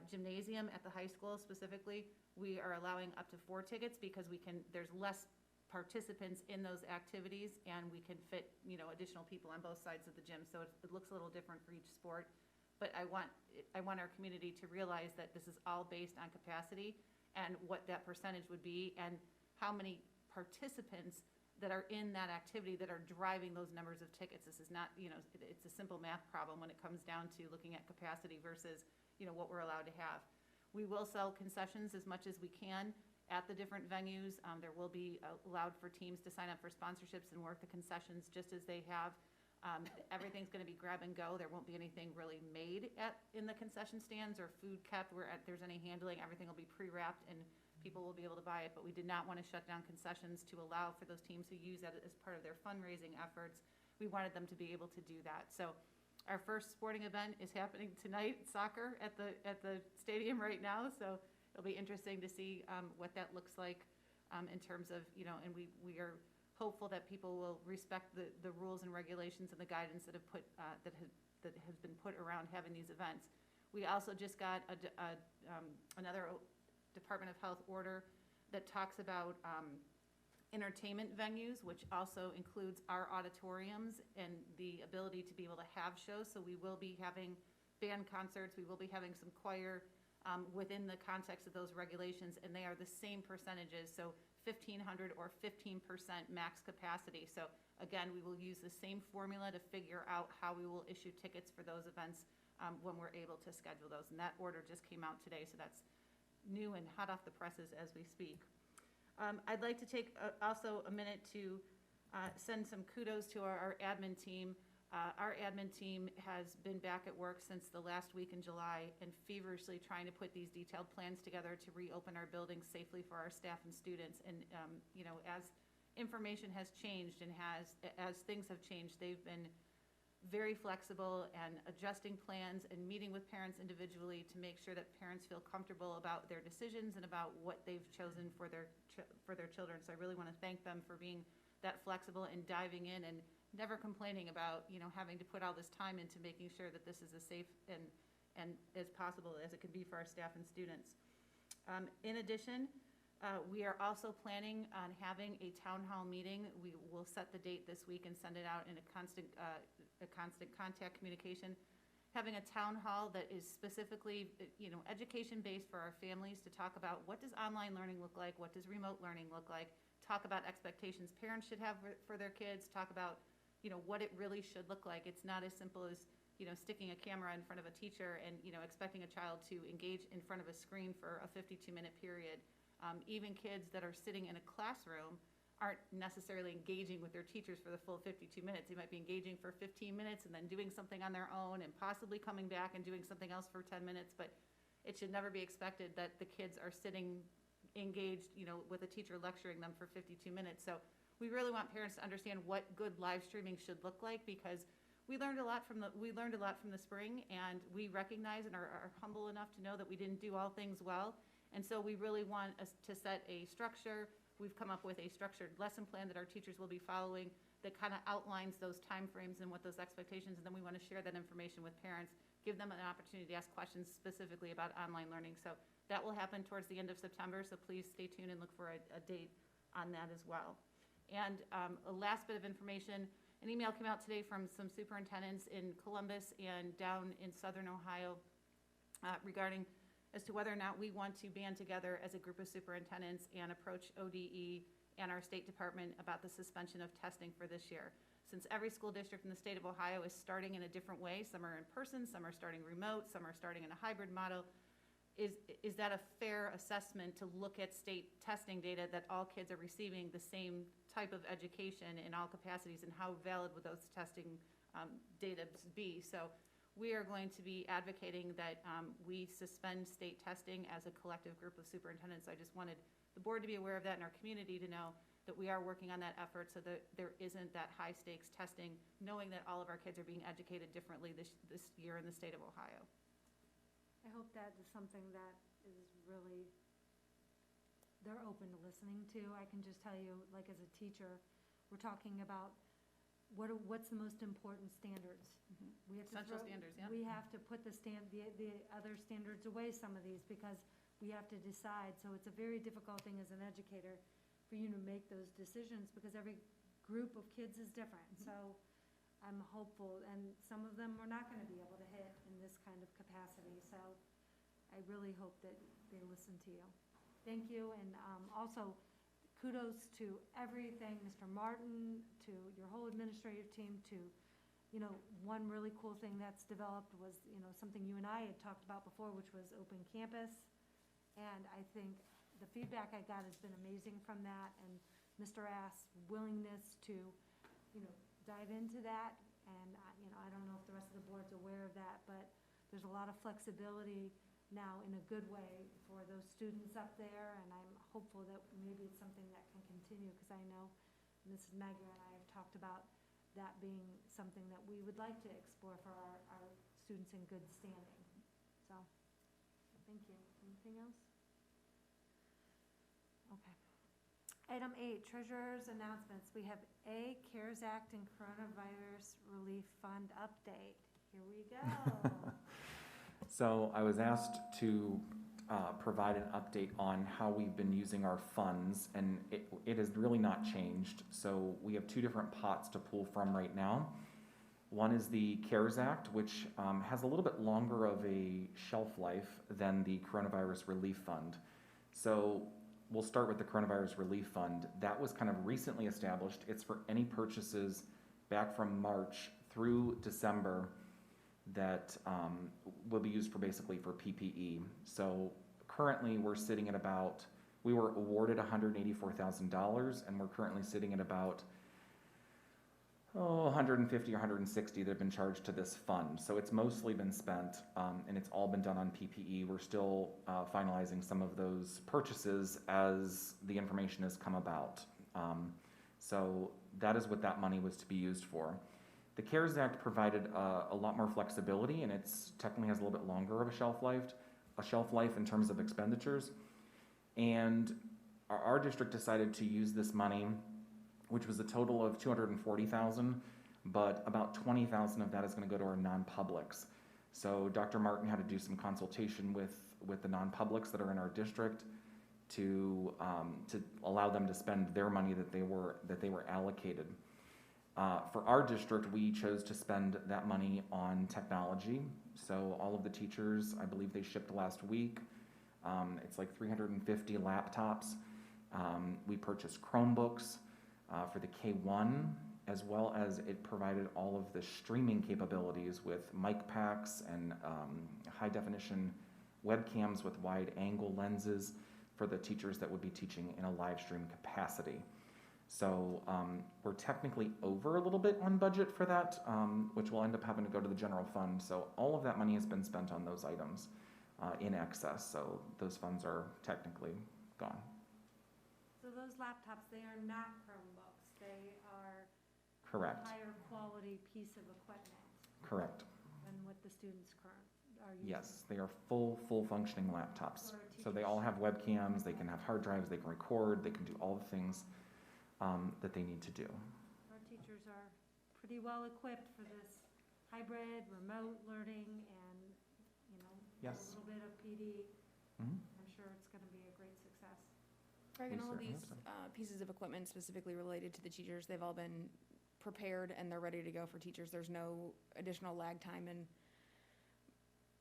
gymnasium at the high school specifically, we are allowing up to 4 tickets because there's less participants in those activities, and we can fit, additional people on both sides of the gym. So it looks a little different for each sport. But I want our community to realize that this is all based on capacity and what that percentage would be and how many participants that are in that activity that are driving those numbers of tickets. This is not, it's a simple math problem when it comes down to looking at capacity versus, what we're allowed to have. We will sell concessions as much as we can at the different venues. There will be allowed for teams to sign up for sponsorships and work the concessions just as they have. Everything's going to be grab and go. There won't be anything really made in the concession stands or food kept where there's any handling. Everything will be pre-wrapped and people will be able to buy it. But we did not want to shut down concessions to allow for those teams who use that as part of their fundraising efforts. We wanted them to be able to do that. So our first sporting event is happening tonight, soccer at the stadium right now. So it'll be interesting to see what that looks like in terms of, and we are hopeful that people will respect the rules and regulations and the guidance that has been put around having these events. We also just got another Department of Health order that talks about entertainment venues, which also includes our auditoriums and the ability to be able to have shows. So we will be having band concerts. We will be having some choir within the context of those regulations, and they are the same percentages. So 1,500 or 15% max capacity. So again, we will use the same formula to figure out how we will issue tickets for those events when we're able to schedule those. And that order just came out today, so that's new and hot off the presses as we speak. I'd like to take also a minute to send some kudos to our admin team. Our admin team has been back at work since the last week in July and feverishly trying to put these detailed plans together to reopen our buildings safely for our staff and students. And, as information has changed and as things have changed, they've been very flexible and adjusting plans and meeting with parents individually to make sure that parents feel comfortable about their decisions and about what they've chosen for their children. So I really want to thank them for being that flexible and diving in and never complaining about, having to put all this time into making sure that this is as safe and as possible as it can be for our staff and students. In addition, we are also planning on having a town hall meeting. We will set the date this week and send it out in a constant contact communication. Having a town hall that is specifically, education-based for our families to talk about what does online learning look like, what does remote learning look like, talk about expectations parents should have for their kids, talk about, what it really should look like. It's not as simple as, sticking a camera in front of a teacher and, expecting a child to engage in front of a screen for a 52-minute period. Even kids that are sitting in a classroom aren't necessarily engaging with their teachers for the full 52 minutes. They might be engaging for 15 minutes and then doing something on their own and possibly coming back and doing something else for 10 minutes. But it should never be expected that the kids are sitting engaged, with a teacher lecturing them for 52 minutes. So we really want parents to understand what good live streaming should look like, because we learned a lot from the spring, and we recognize and are humble enough to know that we didn't do all things well. And so we really want us to set a structure. We've come up with a structured lesson plan that our teachers will be following that kind of outlines those timeframes and what those expectations, and then we want to share that information with parents, give them an opportunity to ask questions specifically about online learning. So that will happen towards the end of September, so please stay tuned and look for a date on that as well. And a last bit of information, an email came out today from some superintendents in Columbus and down in southern Ohio regarding as to whether or not we want to band together as a group of superintendents and approach ODE and our State Department about the suspension of testing for this year. Since every school district in the state of Ohio is starting in a different way, some are in person, some are starting remote, some are starting in a hybrid model, is that a fair assessment to look at state testing data that all kids are receiving the same type of education in all capacities, and how valid would those testing data be? So we are going to be advocating that we suspend state testing as a collective group of superintendents. I just wanted the board to be aware of that and our community to know that we are working on that effort so that there isn't that high stakes testing, knowing that all of our kids are being educated differently this year in the state of Ohio. I hope that is something that is really, they're open to listening to. I can just tell you, like as a teacher, we're talking about what's the most important standards. Mm-hmm. We have to Essential standards, yeah. We have to put the other standards away, some of these, because we have to decide. So it's a very difficult thing as an educator for you to make those decisions because every group of kids is different. So I'm hopeful, and some of them we're not going to be able to hit in this kind of capacity. So I really hope that they listen to you. Thank you, and also kudos to everything, Mr. Martin, to your whole administrative team, to, you know, one really cool thing that's developed was, you know, something you and I had talked about before, which was open campus. And I think the feedback I got has been amazing from that, and Mr. Ass' willingness to, you know, dive into that. And, you know, I don't know if the rest of the board's aware of that, but there's a lot of flexibility now in a good way for those students up there, and I'm hopeful that maybe it's something that can continue, because I know Mrs. Maggie and I have talked about that being something that we would like to explore for our students in good standing. So, thank you. Anything else? Okay. Item 8, Treasurer's announcements. We have A, CARES Act and Coronavirus Relief Fund update. Here we go. So I was asked to provide an update on how we've been using our funds, and it has really not changed. So we have 2 different pots to pull from right now. One is the CARES Act, which has a little bit longer of a shelf life than the Coronavirus Relief Fund. So we'll start with the Coronavirus Relief Fund. That was kind of recently established. It's for any purchases back from March through December that will be used for basically for PPE. So currently we're sitting at about, we were awarded $184,000, and we're currently sitting at about 150 or 160 that have been charged to this fund. So it's mostly been spent, and it's all been done on PPE. We're still finalizing some of those purchases as the information has come about. So that is what that money was to be used for. The CARES Act provided a lot more flexibility, and it's technically has a little bit longer of a shelf life in terms of expenditures. And our district decided to use this money, which was a total of $240,000, but about $20,000 of that is going to go to our non-publics. So Dr. Martin had to do some consultation with the non-publics that are in our district to allow them to spend their money that they were allocated. For our district, we chose to spend that money on technology. So all of the teachers, I believe they shipped last week. It's like 350 laptops. We purchased Chromebooks for the K-1, as well as it provided all of the streaming capabilities with mic packs and high definition webcams with wide angle lenses for the teachers that would be teaching in a live stream capacity. So we're technically over a little bit on budget for that, which will end up having to go to the general fund. So all of that money has been spent on those items in excess. So those funds are technically gone. So those laptops, they are not Chromebooks. They are Correct. a higher quality piece of equipment Correct. than what the students are using. Yes, they are full functioning laptops. So they all have webcams, they can have hard drives, they can record, they can do all the things that they need to do. Our teachers are pretty well equipped for this hybrid, remote learning, and, you know, Yes. a little bit of PD. Mhm. I'm sure it's going to be a great success. Craig, and We all certainly these hope pieces of equipment specifically related to the teachers, they've all been prepared and they're ready to go for teachers. There's no additional lag time in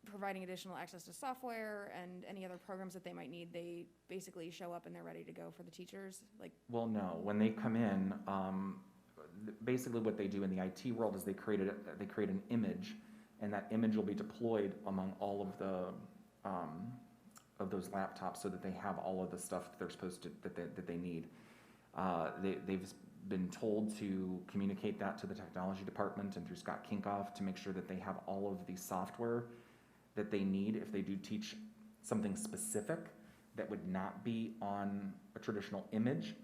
providing additional access to software and any other programs that they might need. They basically show up and they're ready to go for the teachers. Like, Well, no, when they come in, basically what they do in the IT world is they create an image, and that image will be deployed among all of the of those laptops so that they have all of the stuff that they're supposed to that they need. They've been told to communicate that to the technology department and through Scott Kinkoff to make sure that they have all of the software that they need if they do teach something specific that would not be on a traditional image,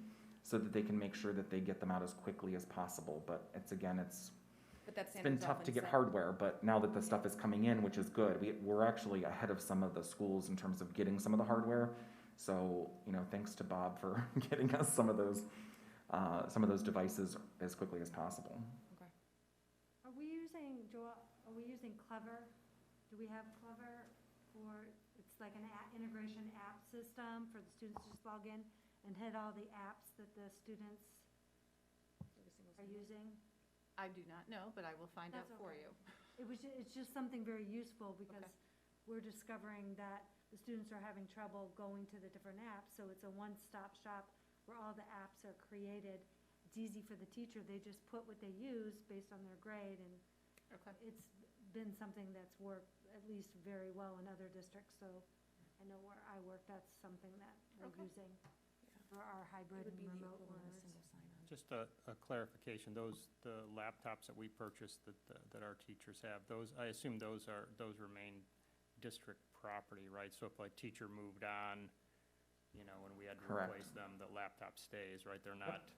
so that they can make sure that they get them out as quickly as possible. But it's but that it's been standard's tough to often get set. hardware, but now that the stuff is coming in, which is good, we're actually ahead of some of the schools in terms of getting some of the hardware. So, you know, thanks to Bob for getting us some of those devices as quickly as possible. Okay. Are we using, Joel, Clever? Do we have Clever for, it's like an integration app system for the students to just log in and hit all the apps that the students are using. I do not know, but I will find out That's for okay. you. It's just something very useful because Okay. we're discovering that the students are having trouble going to the different apps, so it's a one-stop shop where all the apps are created. It's easy for the teacher, they just put what they use based on their grade, and Okay. it's been something that's worked at least very well in other districts, so I know where I work, that's something that we're Okay. using for our hybrid and remote learners. Just a clarification, the laptops that we purchased that our teachers have, those, I assume those remain district property, right? So if a teacher moved on, when we had to Correct. replace them, the laptop stays, right? They're not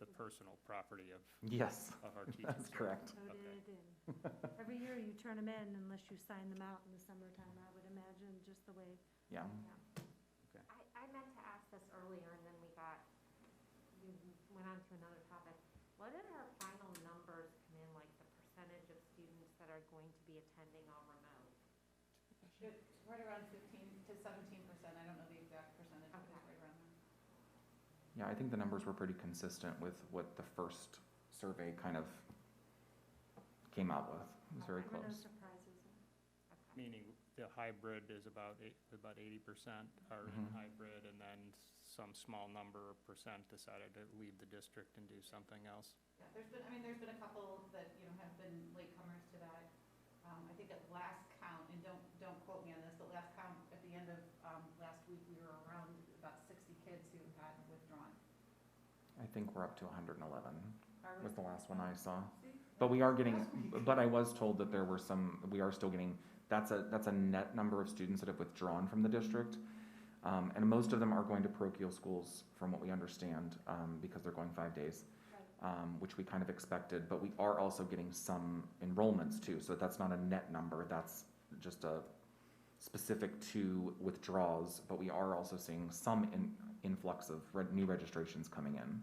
the personal property of Yes, our teachers. that's correct. Coded, and every year you turn them in unless you sign them out in the summertime, I would imagine, just the way. Yeah. I meant to ask this earlier, and then we went on to another topic. What did our final numbers come in, like the percentage of students that are going to be attending all remote? It's right around 15 to 17%. I don't know the exact percentage, but it's Okay. right around there. Yeah, I think the numbers were pretty consistent with what the first survey kind of came out with. It was very There were no close. surprises. Okay. Meaning the hybrid is about 80% are in Mhm. hybrid, and then some small number of percent decided to leave the district and do something else. Yeah, there's been a couple that, have been latecomers to that. I think at last count, and don't quote me on this, but last count, at the end of, last week, we were around about 60 kids who had withdrawn. I think we're up to 111 Are we? was the last one I saw. See? But we are getting, but I was told that there were we are still getting, that's a net number of students that have withdrawn from the district. And most of them are going to parochial schools, from what we understand, because they're going 5 days, which we kind of expected. But we are also getting some enrollments too, so that's not a net number. That's just a specific to withdrawals. But we are also seeing some influx of new registrations coming in.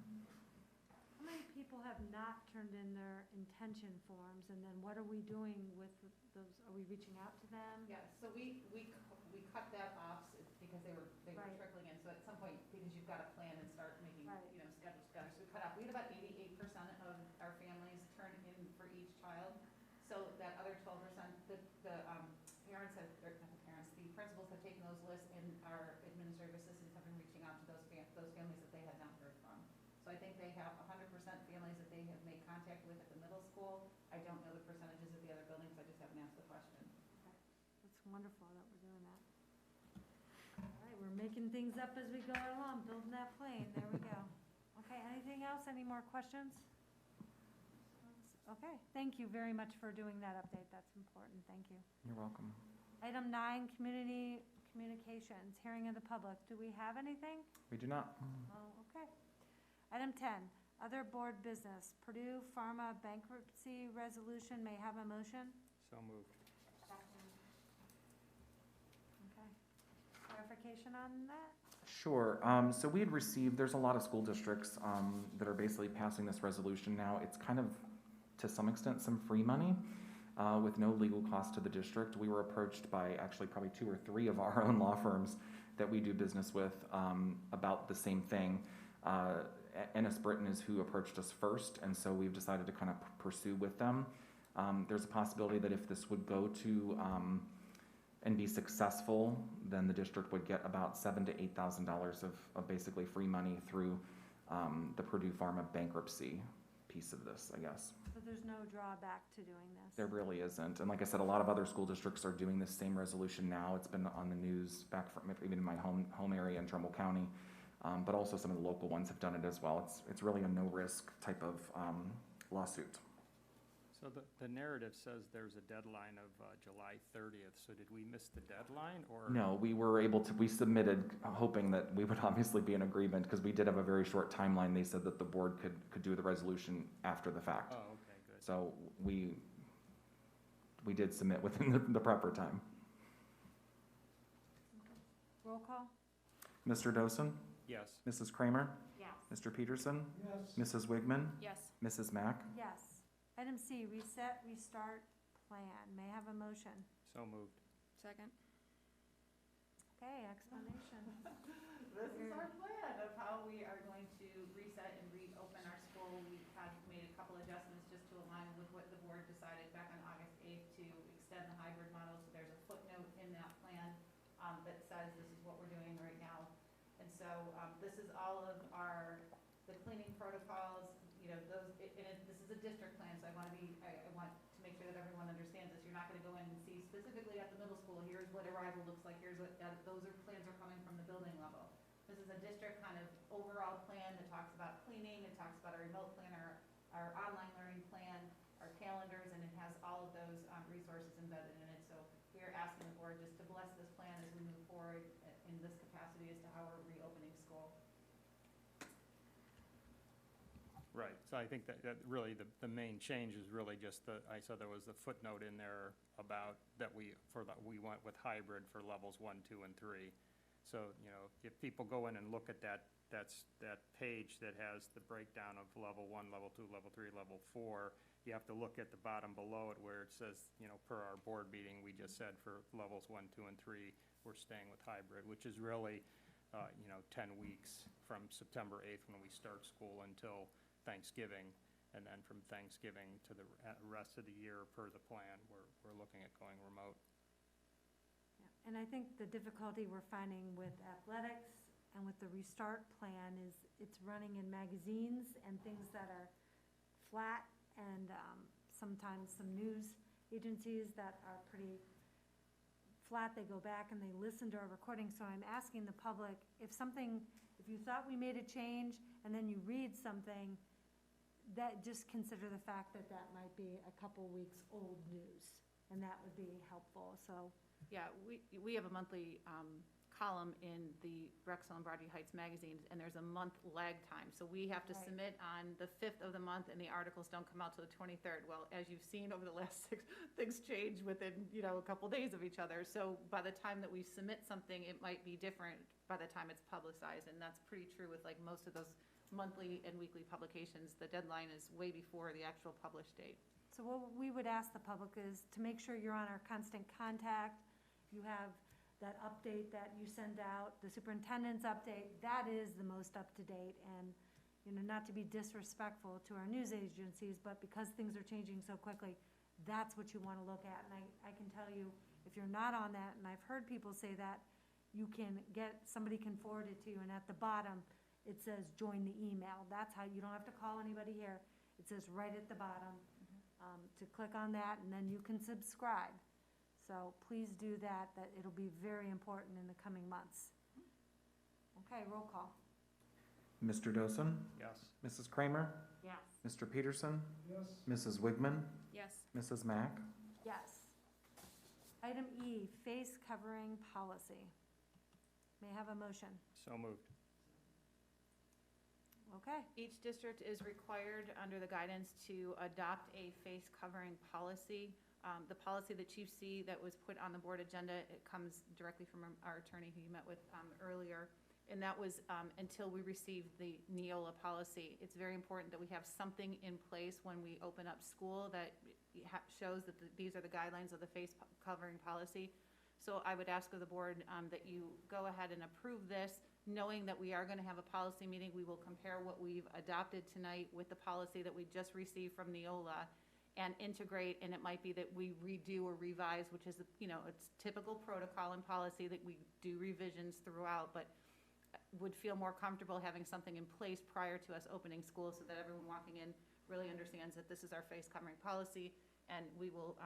How many people have not turned in their intention forms, and then what are we doing with those? Are we reaching out to them? Yeah, so we cut that off because they were Right. trickling in. So at some point, because you've got to plan and start making, Right. schedules together. So we cut off. We had about 88% of our families turn in for each child. So that other 12%, the parents have, or not the parents, the principals have taken those lists, and our administrative assistants have been reaching out to those families that they had not heard from. So I think they have 100% families that they have made contact with at the middle school. I don't know the percentages of the other buildings. I just haven't asked the question. That's wonderful that we're doing that. All right, we're making things up as we go along, building that plane, there we go. Okay, anything else, any more questions? Okay, thank you very much for doing that update, that's important, thank you. You're welcome. Item 9, community communications, hearing of the public, do we have anything? We do not. Oh, okay. Item 10, other board business, Purdue Pharma bankruptcy resolution, may I have a motion? So moved. Okay. Clarification on that? Sure. So we had received, there's a lot of school districts that are basically passing this resolution now. It's kind of, to some extent, some free money with no legal cost to the district. We were approached by actually probably 2 or 3 of our own law firms that we do business with about the same thing. Ennis Britton is who approached us first, and so we've decided to kind of pursue with them. There's a possibility that if this would go to and be successful, then the district would get about $7,000 to $8,000 of basically free money through the Purdue Pharma bankruptcy piece of this, I guess. So there's no drawback to doing this? There really isn't. And like I said, a lot of other school districts are doing this same resolution now. It's been on the news back from even in my home area in Trumbull County. But also some of the local ones have done it as well. It's really a no-risk type of lawsuit. So the narrative says there's a deadline of July 30th, so did we miss the deadline, or? No, we submitted hoping that we would obviously be in agreement, because we did have a very short timeline. They said that the board could do the resolution after the fact. Oh, okay, good. So we did submit within the proper time. Roll call? Mr. Dosen? Yes. Mrs. Kramer? Yes. Mr. Peterson? Yes. Mrs. Wigman? Yes. Mrs. Mack? Yes. Item C, reset, restart plan. May I have a motion? So moved. Second. Okay, explanation. This is our plan of how we are going to reset and reopen our school. We have made a couple adjustments just to align with what the board decided back on August 8th to extend the hybrid model. So there's a footnote in that plan that says this is what we're doing right now. And so this is all of the cleaning protocols, you know, this is a district plan, so I want to make sure that everyone understands this. You're not going to go in and see specifically at the middle school, here's what arrival looks like, here's what, plans are coming from the building level. This is a district kind of overall plan that talks about cleaning, it talks about our remote plan, our online learning plan, our calendars, and it has all of those resources embedded in it. So we are asking the board just to bless this plan as we move forward in this capacity as to how we're reopening school. Right, so I think that really the main change is really just I saw there was the footnote in there about that we went with hybrid for levels 1, 2, and 3. So, you know, if people go in and look at that page that has the breakdown of level 1, level 2, level 3, level 4, you have to look at the bottom below it where it says, you know, per our board meeting, we just said for levels 1, 2, and 3, we're staying with hybrid, which is really, 10 weeks from September 8th when we start school until Thanksgiving, and then from Thanksgiving to the rest of the year per the plan, we're looking at going remote. Yeah, and I think the difficulty we're finding with athletics and with the restart plan is it's running in magazines and things that are flat, and sometimes some news agencies that are pretty flat, they go back and they listen to our recording. So I'm asking the public, if you thought we made a change and then you read something, that just consider the fact that that might be a couple weeks old news, and that would be helpful. So Yeah, we have a monthly column in the Drexel and Broadview Heights magazines, and there's a month lag time. So we have to Right. submit on the 5th of the month, and the articles don't come out till the 23rd. Well, as you've seen over the last 6, things change within, a couple days of each other. So by the time that we submit something, it might be different by the time it's publicized, and that's pretty true with like most of those monthly and weekly publications. The deadline is way before the actual published date. So what we would ask the public is to make sure you're on our constant contact. You have that update that you send out, the superintendent's update, that is the most up-to-date. And, not to be disrespectful to our news agencies, but because things are changing so quickly, that's what you want to look at. And I can tell you, if you're not on that, and I've heard people say that, somebody can forward it to you, and at the bottom, it says join the email. That's how, you don't have to call anybody here. It says right at the bottom to click on that, and then you can subscribe. So please do that, it'll be very important in the coming months. Okay, roll call. Mr. Dosen? Yes. Mrs. Kramer? Yes. Mr. Peterson? Yes. Mrs. Wigman? Yes. Mrs. Mack? Yes. Item E, face covering policy. May I have a motion? So moved. Okay. Each district is required under the guidance to adopt a face covering policy. The policy that you see that was put on the board agenda, it comes directly from our attorney who you met with earlier. And that was until we received the Neola policy. It's very important that we have something in place when we open up school that shows that these are the guidelines of the face covering policy. So I would ask of the board that you go ahead and approve this, knowing that we are going to have a policy meeting. We will compare what we've adopted tonight with the policy that we just received from Neola and integrate, and it might be that we redo or revise, which is, it's typical protocol and policy that we do revisions throughout, but would feel more comfortable having something in place prior to us opening school so that everyone walking in really understands that this is our face covering policy, and we will,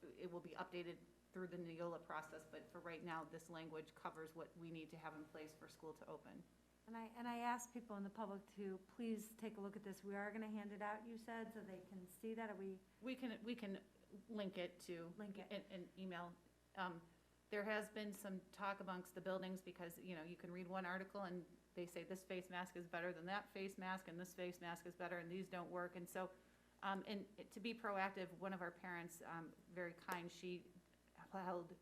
it will be updated through the Neola process, but for right now, this language covers what we need to have in place for school to open. And I ask people in the public to please take a look at this. We are going to hand it out, you said, so they can see that. We can link it to. Link it. An email. There has been some talk amongst the buildings because, you can read one article and they say this face mask is better than that face mask and this face mask is better and these don't work. And so, to be proactive, one of our parents, very kind, she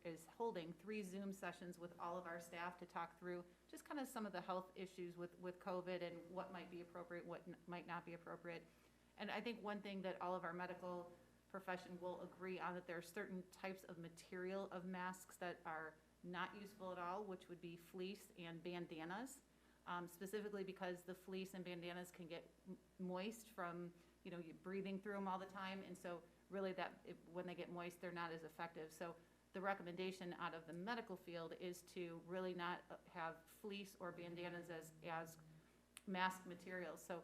is holding 3 Zoom sessions with all of our staff to talk through just kind of some of the health issues with COVID and what might be appropriate, what might not be appropriate. And I think one thing that all of our medical profession will agree on, that there are certain types of material of masks that are not useful at all, which would be fleece and bandanas, specifically because the fleece and bandanas can get moist from, you know, you breathing through them all the time, and so really when they get moist, they're not as effective. So the recommendation out of the medical field is to really not have fleece or bandanas as mask materials. So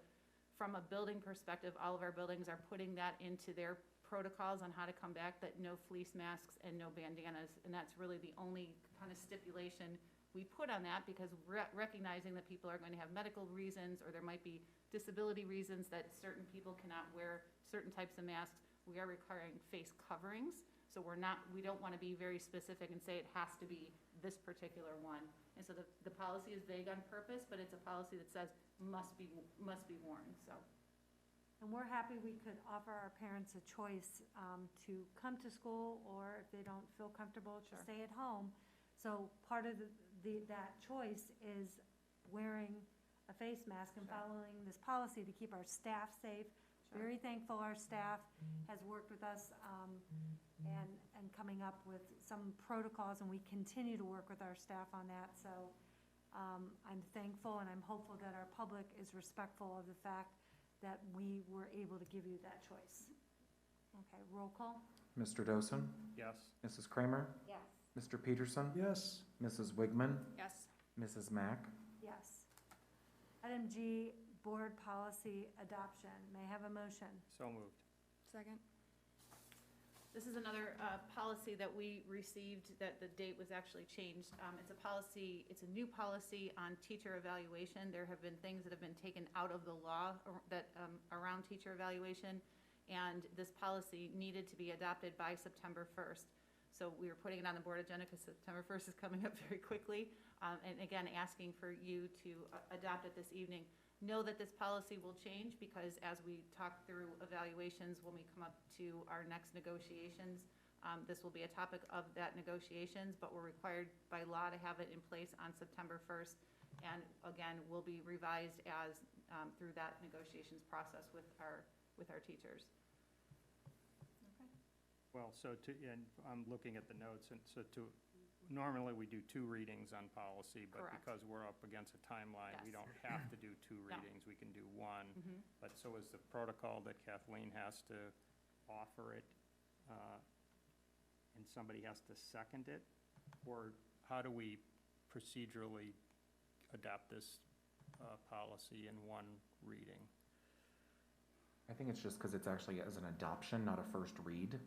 from a building perspective, all of our buildings are putting that into their protocols on how to come back, that no fleece masks and no bandanas, and that's really the only kind of stipulation we put on that, because recognizing that people are going to have medical reasons, or there might be disability reasons that certain people cannot wear certain types of masks, we are requiring face coverings. So we don't want to be very specific and say it has to be this particular one. And so the policy is vague on purpose, but it's a policy that says must be worn, so. And we're happy we could offer our parents a choice to come to school, or if they don't feel comfortable, to stay at home. So part of that choice is wearing a face mask and following this policy to keep our staff safe. Very thankful our staff has worked with us and coming up with some protocols, and we continue to work with our staff on that. So I'm thankful and I'm hopeful that our public is respectful of the fact that we were able to give you that choice. Okay, roll call. Mr. Dosen? Yes. Mrs. Kramer? Yes. Mr. Peterson? Yes. Mrs. Wigman? Yes. Mrs. Mack? Yes. Item G, board policy adoption. May I have a motion? So moved. Second? This is another policy that we received that the date was actually changed. It's a policy, it's a new policy on teacher evaluation. There have been things that have been taken out of the law that around teacher evaluation, and this policy needed to be adopted by September 1st. So we were putting it on the board agenda because September 1st is coming up very quickly, and again, asking for you to adopt it this evening. Know that this policy will change, because as we talk through evaluations, when we come up to our next negotiations, this will be a topic of that negotiations, but we're required by law to have it in place on September 1st. And again, will be revised as through that negotiations process with our teachers. Okay. Well, and I'm looking at the notes, and normally we do 2 readings on policy, but Correct. because we're up against a timeline, we Yes. don't have to do 2 No. readings, we can do 1. Mhm. But so is the protocol that Kathleen has to offer it, and somebody has to second it? Or how do we procedurally adopt this policy in 1 reading? I think it's just because it's actually as an adoption, not a first read.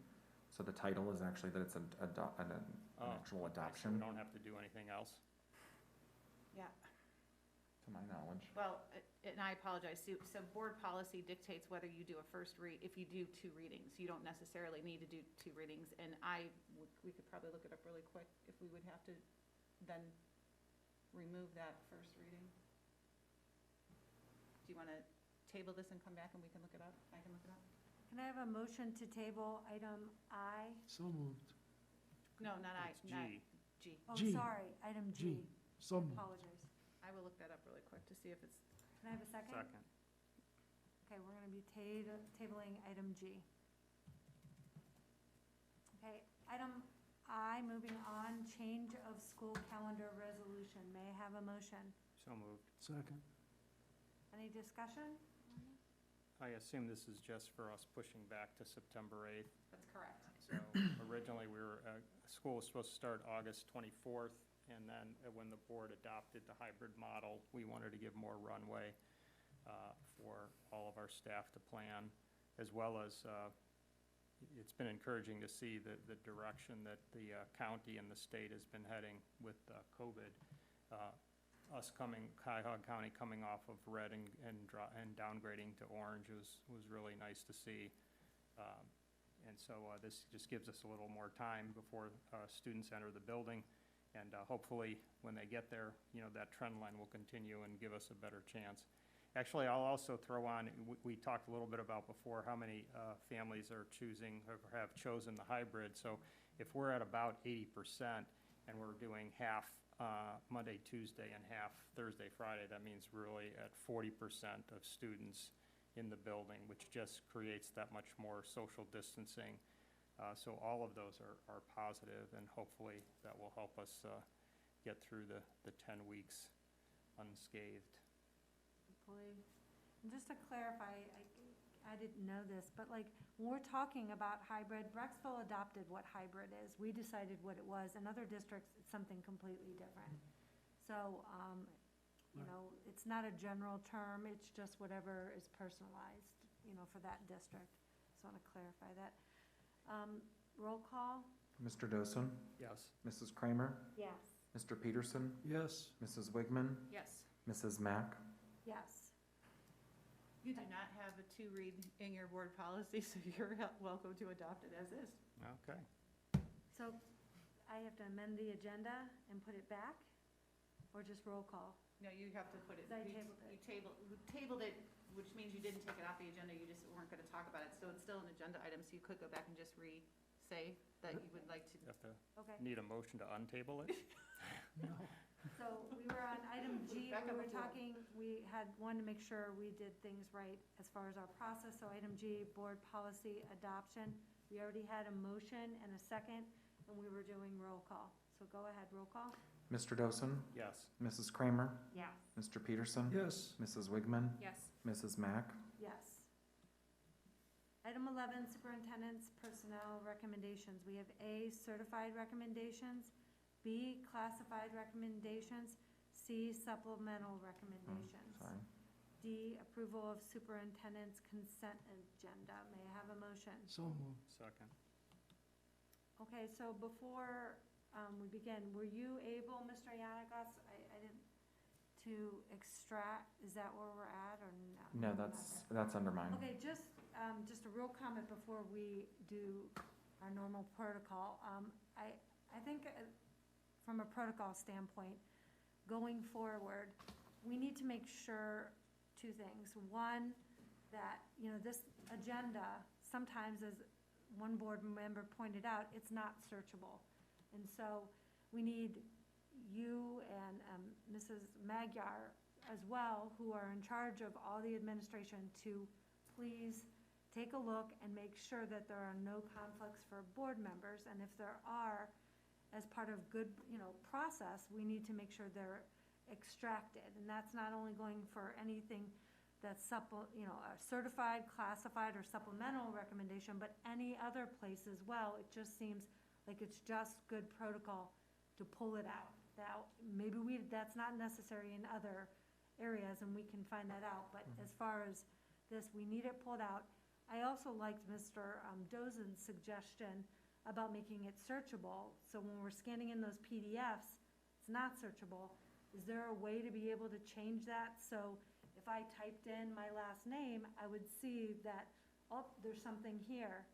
So the title is actually that it's an actual Okay, so adoption, we don't have to do anything else? Yeah. to my knowledge. Well, and I apologize, so board policy dictates whether you do a first read, if you do 2 readings. You don't necessarily need to do 2 readings, and we could probably look it up really quick if we would have to then remove that first reading. Do you want to table this and come back and we can look it up? I can look it up? Can I have a motion to table item I? So moved. No, not I, It's not G. G. Oh, G. sorry, item G. So moved. Apologize. I will look that up really quick to see if it's, Can I have a second? Second. Okay, we're gonna be tabling item G. Okay, item I, moving on, change of school calendar resolution. May I have a motion? So moved. Second. Any discussion? I assume this is just for us pushing back to September 8th. that's correct. So originally, school was supposed to start August 24th, and then when the board adopted the hybrid model, we wanted to give more runway for all of our staff to plan, as well as it's been encouraging to see the direction that the county and the state has been heading with COVID. Cuyahoga County coming off of red and downgrading to orange was really nice to see. And so this just gives us a little more time before students enter the building. And hopefully, when they get there, that trend line will continue and give us a better chance. Actually, I'll also throw on, we talked a little bit about before how many families are choosing or have chosen the hybrid. So if we're at about 80% and we're doing half Monday, Tuesday, and half Thursday, Friday, that means really at 40% of students in the building, which just creates that much more social distancing So all of those are positive, and hopefully that will help us get through the 10 weeks unscathed. Hopefully. And just to clarify, I didn't know this, but like, when we're talking about hybrid, Brecksville adopted what hybrid is. We decided what it was. In other districts, it's something completely different. So, you know, it's not a general term, it's just whatever is personalized, you know, for that district. Just want to clarify that. Roll call? Mr. Dosen? Yes. Mrs. Kramer? Yes. Mr. Peterson? Yes. Mrs. Wigman? Yes. Mrs. Mack? Yes. You do not have a to read in your board policy, so you're welcome to adopt it as is. Okay. So I have to amend the agenda and put it back, or just roll call? No, you have to put it. I you- tabled it. You tabled it, which means you didn't take it off the agenda, you just weren't gonna talk about it, so it's still an agenda item, so you could go back and just say that you would like to. You have to Okay. need a motion to untable it? No. So we were on item G, Back we on were the floor. talking, we had wanted to make sure we did things right as far as our process. So item G, board policy adoption. We already had a motion and a second, and we were doing roll call. So go ahead, roll call. Mr. Dosen? Yes. Mrs. Kramer? Yes. Mr. Peterson? Yes. Mrs. Wigman? Yes. Mrs. Mack? Yes. Item 11, superintendent's personnel recommendations. We have A, certified recommendations, B, classified recommendations, C, supplemental recommendations. Sorry. D, approval of superintendent's consent agenda. May I have a motion? So moved. Second. Okay, so before we begin, were you able, Mr. Yannikos, I didn't, to extract, is that where we're at, or no? No, that's under mine. Okay, just a real comment before we do our normal protocol. I think from a protocol standpoint, going forward, we need to make sure two things. One, that, you know, this agenda, sometimes as one board member pointed out, it's not searchable. And so we need you and Mrs. Magyar as well, who are in charge of all the administration, to please take a look and make sure that there are no conflicts for board members. And if there are, as part of good, you know, process, we need to make sure they're extracted. And that's not only going for anything that's you know, a certified, classified, or supplemental recommendation, but any other place as well. It just seems like it's just good protocol to pull it out. Now, maybe that's not necessary in other areas, and we can find that out, but as far as this, we need it pulled out. I also liked Mr. Dozen's suggestion about making it searchable, so when we're scanning in those PDFs, it's not searchable. Is there a way to be able to change that, so if I typed in my last name, I would see that, oh, there's something here?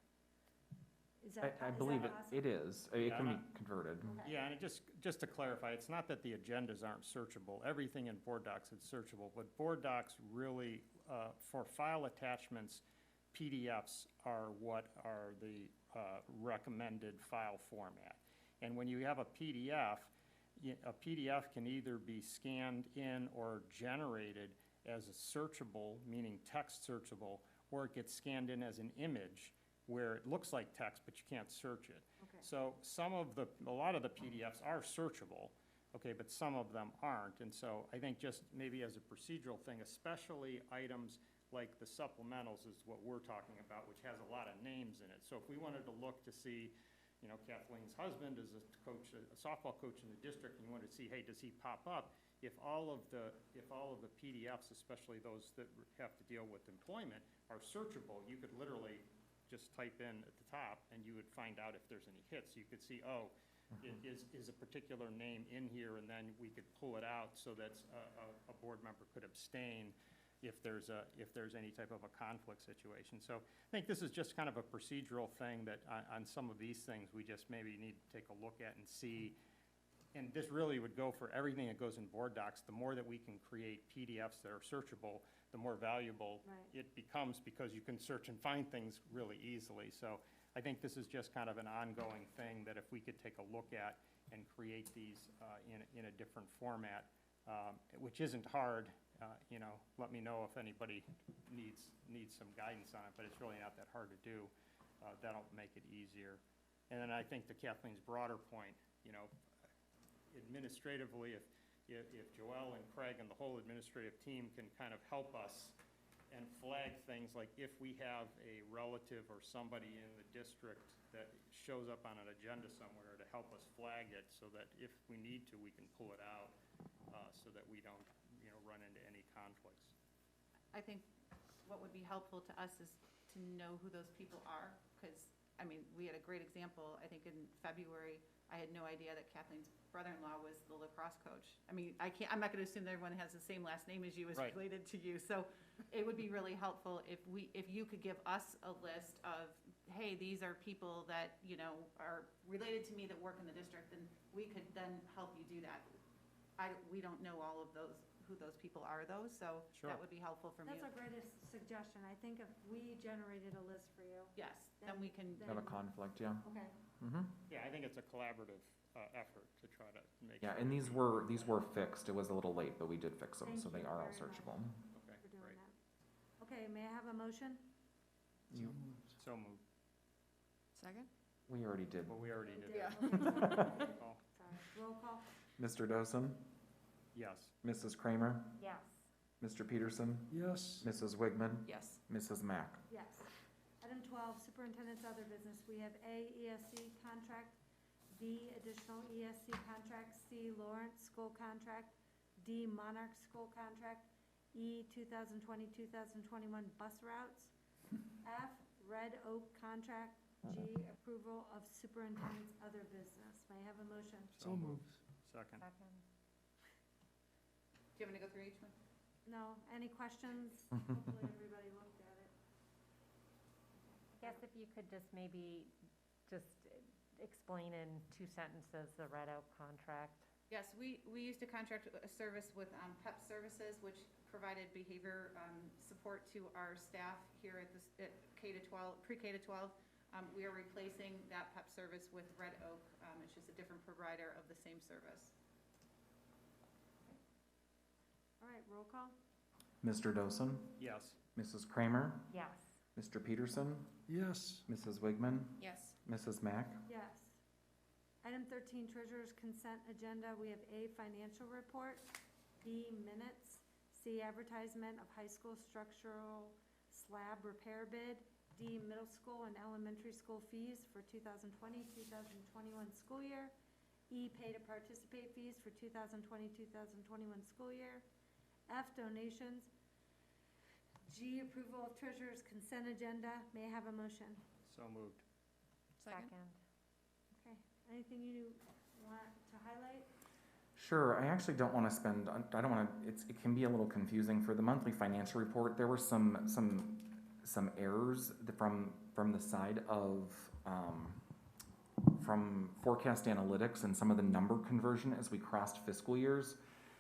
Is that I believe possible? it is. It Yeah, can be I'm converted. Okay. Yeah, and it just to clarify, it's not that the agendas aren't searchable. Everything in Board Docs is searchable, but Board Docs really, for file attachments, PDFs are what are the recommended file format. And when you have a PDF can either be scanned in or generated as a searchable, meaning text searchable, or it gets scanned in as an image where it looks like text, but you can't search it. Okay. So a lot of the PDFs are searchable, okay, but some of them aren't. And so I think just maybe as a procedural thing, especially items like the supplementals is what we're talking about, which has a lot of names in it. So if we wanted to look to see, you know, Kathleen's husband is a coach, a softball coach in the district, and you wanted to see, hey, does he pop up? If all of the PDFs, especially those that have to deal with employment, are searchable, you could literally just type in at the top and you would find out if there's any hits. You could see, oh, is a particular name in here, and then we could pull it out so that a board member could abstain if there's any type of a conflict situation. So I think this is just kind of a procedural thing that on some of these things, we just maybe need to take a look at and see. And this really would go for everything that goes in Board Docs. The more that we can create PDFs that are searchable, the more valuable Right. it becomes, because you can search and find things really easily. So I think this is just kind of an ongoing thing that if we could take a look at and create these in a different format, which isn't hard. You know, let me know if anybody needs some guidance on it, but it's really not that hard to do. that'll make it easier. And then I think to Kathleen's broader point, administratively, if Joelle and Craig and the whole administrative team can kind of help us and flag things, like if we have a relative or somebody in the district that shows up on an agenda somewhere, to help us flag it so that if we need to, we can pull it out, so that we don't, run into any conflicts. I think what would be helpful to us is to know who those people are, because, we had a great example, I think in February, I had no idea that Kathleen's brother-in-law was the lacrosse coach. I'm not gonna assume that everyone has the same last name as you is Right. related to you, so it would be really helpful if you could give us a list of, hey, these are people that, are related to me that work in the district, and we could then help you do that. We don't know all of who those people are though, so Sure. that would be helpful from you. That's our greatest suggestion. I think if we generated a list for you. Yes, then we can, Have a conflict, yeah. Okay. Mm-hmm. Yeah, I think it's a collaborative effort to try to make. Yeah, sure and these were fixed. It was a little late, but we did fix them, Thank so they you are all very much. searchable. Okay, For doing great. that. Okay, may I have a motion? You, So moved. Second? we already did. Well, we already did Yeah. that. Call. Sorry, roll call? Mr. Dosen, Yes. Mrs. Kramer, Yes. Mr. Peterson, Yes. Mrs. Wigman, Yes. Mrs. Mack. Yes. Item 12, Superintendent's other business. We have A, ESC contract, B, additional ESC contract, C, Lawrence school contract, D, Monarch school contract, E, 2020-2021 bus routes, F, Red Oak contract, G, approval of superintendent's other business. May I have a motion? So moved. Second. Second. do you want me to go through each one? No, any questions? Hopefully everybody looked at it. I guess if you could just maybe explain in 2 sentences the Red Oak contract. Yes, we used a contract, a service with PEP Services, which provided behavior support to our staff here at K-12, pre-K to 12. We are replacing that PEP service with Red Oak. It's just a different provider of the same service. All right, roll call? Mr. Dosen, Yes. Mrs. Kramer, Yes. Mr. Peterson, Yes. Mrs. Wigman, Yes. Mrs. Mack. Yes. Item 13, Treasurer's Consent Agenda. We have A, Financial Report, B, Minutes, C, Advertisement of High School Structural Slab Repair Bid, D, Middle School and Elementary School Fees for 2020-2021 school year, E, Pay to Participate Fees for 2020-2021 school year, F, Donations, G, Approval of Treasurer's Consent Agenda. May I have a motion? So moved. Second? Okay, anything you want to highlight? Sure, I actually don't want to spend, I don't want to, it can be a little confusing. For the monthly financial report, there were some errors from the side of, from forecast analytics and some of the number conversion as we crossed fiscal years.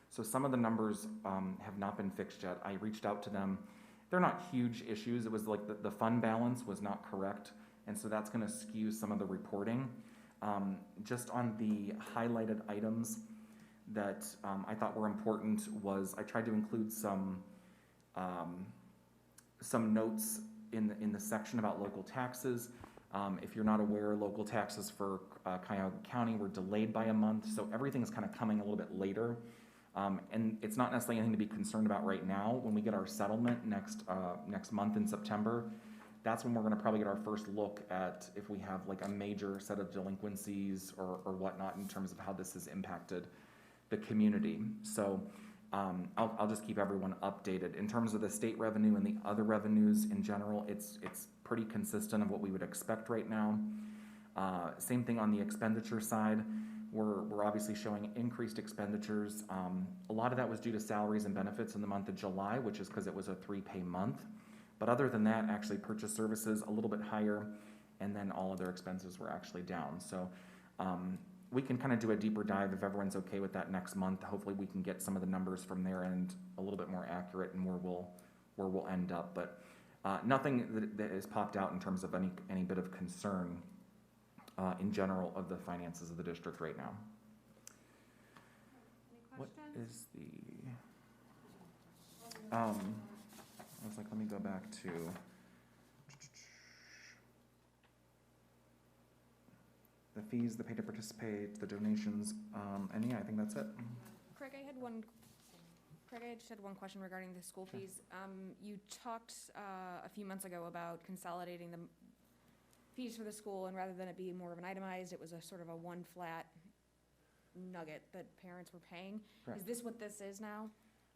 So some of the numbers have not been fixed yet. I reached out to them. They're not huge issues. It was like the fund balance was not correct, and so that's going to skew some of the reporting. Just on the highlighted items that I thought were important was I tried to include some notes in the section about local taxes. If you're not aware, local taxes for Cuyahoga County were delayed by a month, so everything is kind of coming a little bit later. And it's not necessarily anything to be concerned about right now. When we get our settlement next month in September, that's when we're going to probably get our first look at if we have like a major set of delinquencies or whatnot in terms of how this has impacted the community. So I'll just keep everyone updated. In terms of the state revenue and the other revenues in general, it's pretty consistent of what we would expect right now. Same thing on the expenditure side. We're obviously showing increased expenditures. A lot of that was due to salaries and benefits in the month of July, which is because it was a 3-pay month. But other than that, actually purchase services a little bit higher, and then all other expenses were actually down. So we can kind of do a deeper dive if everyone's okay with that next month. Hopefully we can get some of the numbers from there and a little bit more accurate and where we'll end up. But nothing that has popped out in terms of any bit of concern in general of the finances of the district right now. Any What questions? is the, I was like, let me go back to, the fees, the pay to participate, the donations, and yeah, I think that's it. Craig, I just had one question regarding the school Sure. fees. You talked a few months ago about consolidating the fees for the school, and rather than it being more of an itemized, it was a sort of a one flat nugget that parents were paying. Correct. Is this what this is now?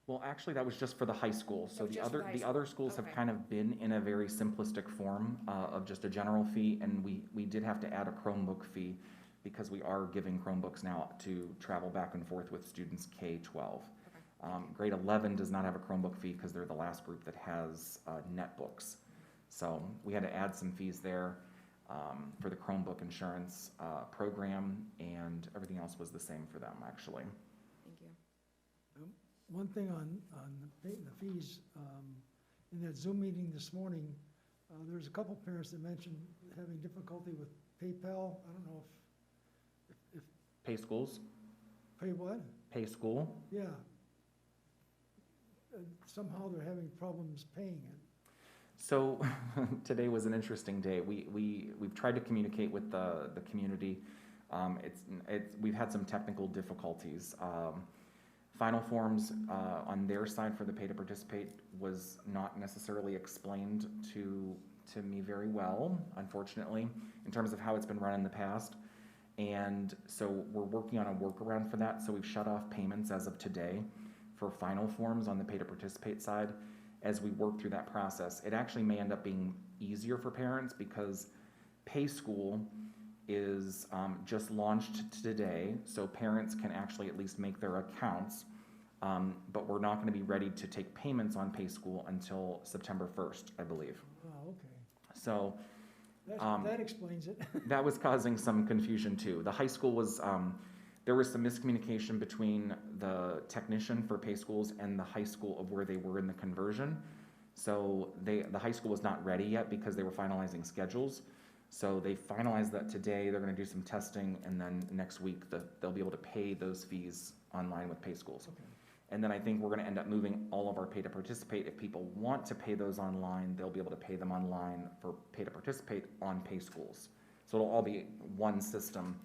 Well, actually, that was just for the high school. So Oh, just for the high the other schools have Okay. kind of been in a very simplistic form of just a general fee, and we did have to add a Chromebook fee because we are giving Chromebooks now to travel back and forth with students K-12. Okay. Grade 11 does not have a Chromebook fee because they're the last group that has netbooks. So we had to add some fees there for the Chromebook insurance program, and everything else was the same for them, actually. Thank you. One thing on the fees, in that Zoom meeting this morning, there's a couple parents that mentioned having difficulty with PayPal. I don't know if Pay schools, pay what? pay school. Yeah. Somehow they're having problems paying it. So today was an interesting day. We've tried to communicate with the community. We've had some technical difficulties. Final forms on their side for the pay to participate was not necessarily explained to me very well, unfortunately, in terms of how it's been run in the past. And so we're working on a workaround for that. So we've shut off payments as of today for final forms on the pay to participate side. As we work through that process, it actually may end up being easier for parents because Pay School is just launched today, so parents can actually at least make their accounts, but we're not going to be ready to take payments on Pay School until September 1st, I believe. Oh, okay. So That explains it. that was causing some confusion too. The high school was, there was some miscommunication between the technician for Pay Schools and the high school of where they were in the conversion. So the high school was not ready yet because they were finalizing schedules. So they finalized that today. They're going to do some testing, and then next week they'll be able to pay those fees online with Pay Schools. Okay. And then I think we're going to end up moving all of our pay to participate. If people want to pay those online, they'll be able to pay them online for pay to participate on Pay Schools. So it'll all be one system,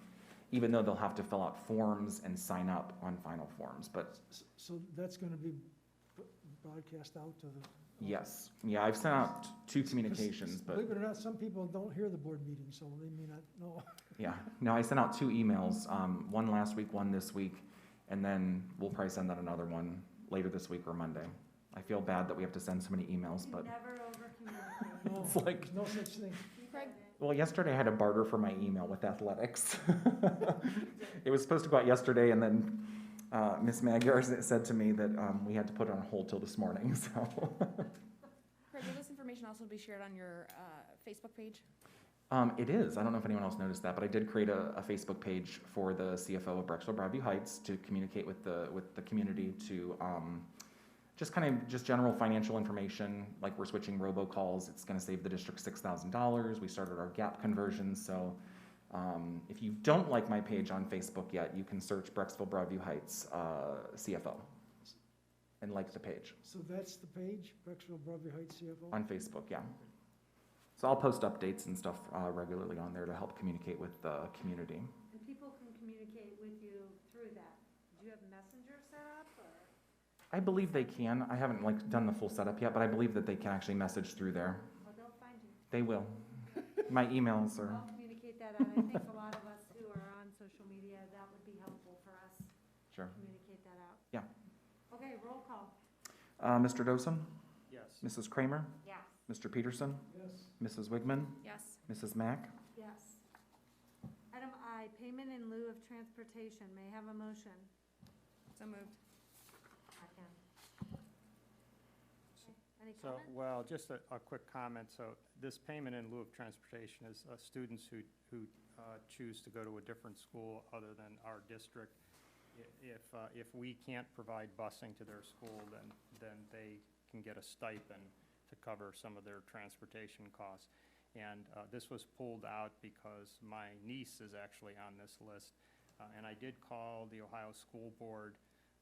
even though they'll have to fill out forms and sign up on final forms. But So that's going to be broadcast out to the... yes, yeah, I've sent out 2 communications, but Believe it or not, some people don't hear the board meeting, so they may not know. yeah. No, I sent out 2 emails, one last week, one this week, and then we'll probably send out another one later this week or Monday. I feel bad that we have to send so many emails, but Never over-communicate. No, it's like, no such thing. Craig? well, yesterday I had to barter for my email with athletics. It was supposed to go out yesterday, and then Miss Magyar said to me that we had to put it on hold till this morning, so. Craig, will this information also be shared on your Facebook page? It is. I don't know if anyone else noticed that, but I did create a Facebook page for the CFO of Brecksville Broadview Heights to communicate with the community to just general financial information, like we're switching robocalls. It's going to save the district $6,000. We started our gap conversion, so if you don't like my page on Facebook yet, you can search Brecksville Broadview Heights CFO and like the page So that's the page, Brecksville Broadview Heights CFO? on Facebook, yeah. So I'll post updates and stuff regularly on there to help communicate with the community. And people can communicate with you through that. Do you have Messenger set up, or? I believe they can. I haven't done the full setup yet, but I believe that they can actually message through there. Well, they'll find you. They will. My emails are, I'll communicate that out. I think a lot of us who are on social media, that would be helpful for us sure. to communicate that out. Yeah. Okay, roll call. Mr. Dosen, Yes. Mrs. Kramer, Yes. Mr. Peterson, Yes. Mrs. Wigman, Yes. Mrs. Mack. Yes. Item I, payment in lieu of transportation. May I have a motion? So moved. Second. Any So, comment? well, just a quick comment. So this payment in lieu of transportation is students who choose to go to a different school other than our district. If we can't provide busing to their school, then they can get a stipend to cover some of their transportation costs. And this was pulled out because my niece is actually on this list. And I did call the Ohio School Board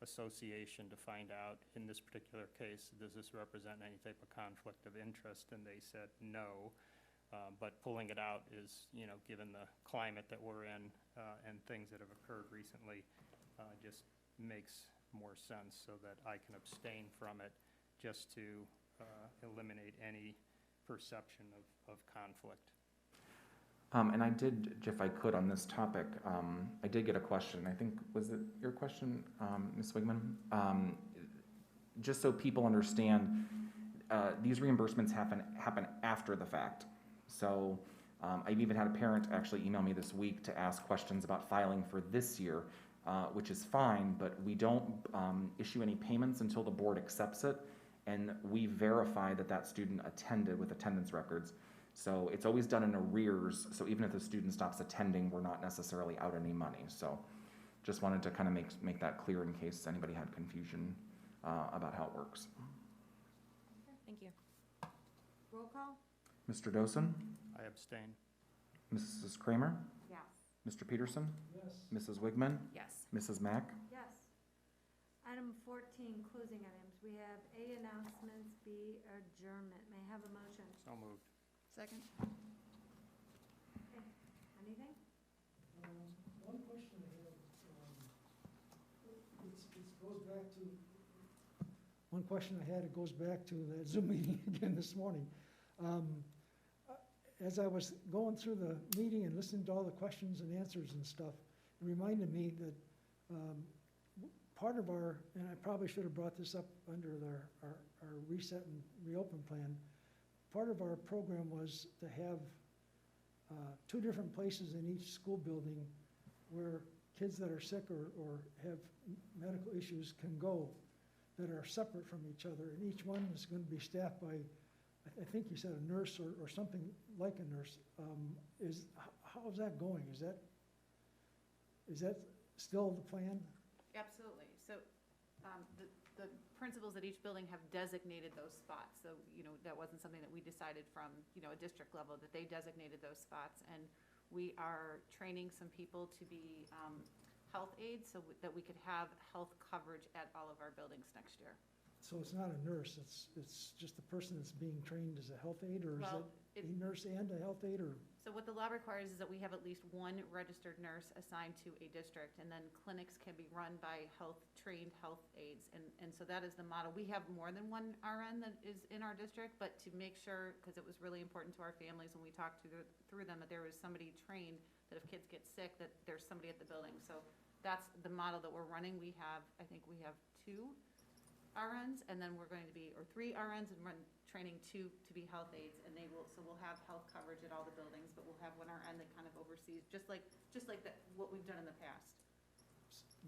Association to find out, in this particular case, does this represent any type of conflict of interest? And they said no. But pulling it out is, given the climate that we're in and things that have occurred recently, just makes more sense so that I can abstain from it just to eliminate any perception of conflict. And I did, if I could, on this topic, I did get a question. I think, was it your question, Ms. Wigman? Just so people understand, these reimbursements happen after the fact. So I've even had a parent actually email me this week to ask questions about filing for this year, which is fine, but we don't issue any payments until the board accepts it, and we verify that that student attended with attendance records. So it's always done in arrears, so even if the student stops attending, we're not necessarily out any money. So just wanted to kind of make that clear in case anybody had confusion about how it works. Thank you. Roll call? Mr. Dosen? I abstain. Mrs. Kramer? Yes. Mr. Peterson? Yes. Mrs. Wigman? Yes. Mrs. Mack? Yes. Item 14, closing items. We have A, announcements, B, adjournment. May I have a motion? So moved. Second. Okay. Anything? One question I have, goes back to, one question I had, it goes back to that Zoom meeting again this morning. As I was going through the meeting and listening to all the questions and answers and stuff, it reminded me that part of our, and I probably should have brought this up under our reset and reopen plan, part of our program was to have 2 different places in each school building where kids that are sick or have medical issues can go that are separate from each other. And each one is going to be staffed by, I think you said a nurse or something like a nurse. How is that going? Is that still the plan? Absolutely. So the principals at each building have designated those spots. So, that wasn't something that we decided from, a district level, that they designated those spots. And we are training some people to be health aides so that we could have health coverage at all of our buildings next year. So it's not a nurse, it's just the person that's being trained as a health aide, or is Well, it a nurse and a health aide, or? So what the law requires is that we have at least one registered nurse assigned to a district, and then clinics can be run by trained health aides. And so that is the model. We have more than one RN that is in our district, but to make sure, because it was really important to our families when we talked through them, that there was somebody trained, that if kids get sick, that there's somebody at the building. So that's the model that we're running. I think we have 2 RNs, and then we're going to be, or 3 RNs, and run training 2 to be health aides, and so we'll have health coverage at all the buildings, but we'll have one RN that kind of oversees, just like that, what we've done in the past.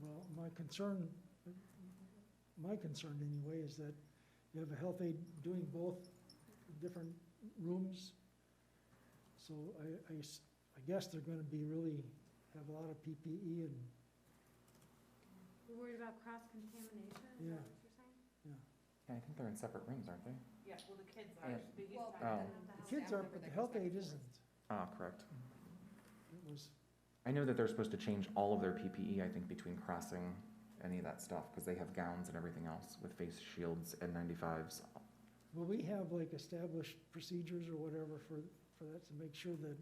Well, my concern anyway, is that you have a health aide doing both different rooms. So I guess they're gonna be have a lot of PPE and, You're worried about cross-contamination? Is Yeah. that what you're saying? Yeah, I think they're in separate rooms, aren't they? Yeah, well, the kids are. are. the kids are, but the health aide isn't. Ah, correct. It was, I know that they're supposed to change all of their PPE, I think, between crossing any of that stuff, because they have gowns and everything else with face shields and N95s. will we have like established procedures or whatever for that, to make sure that,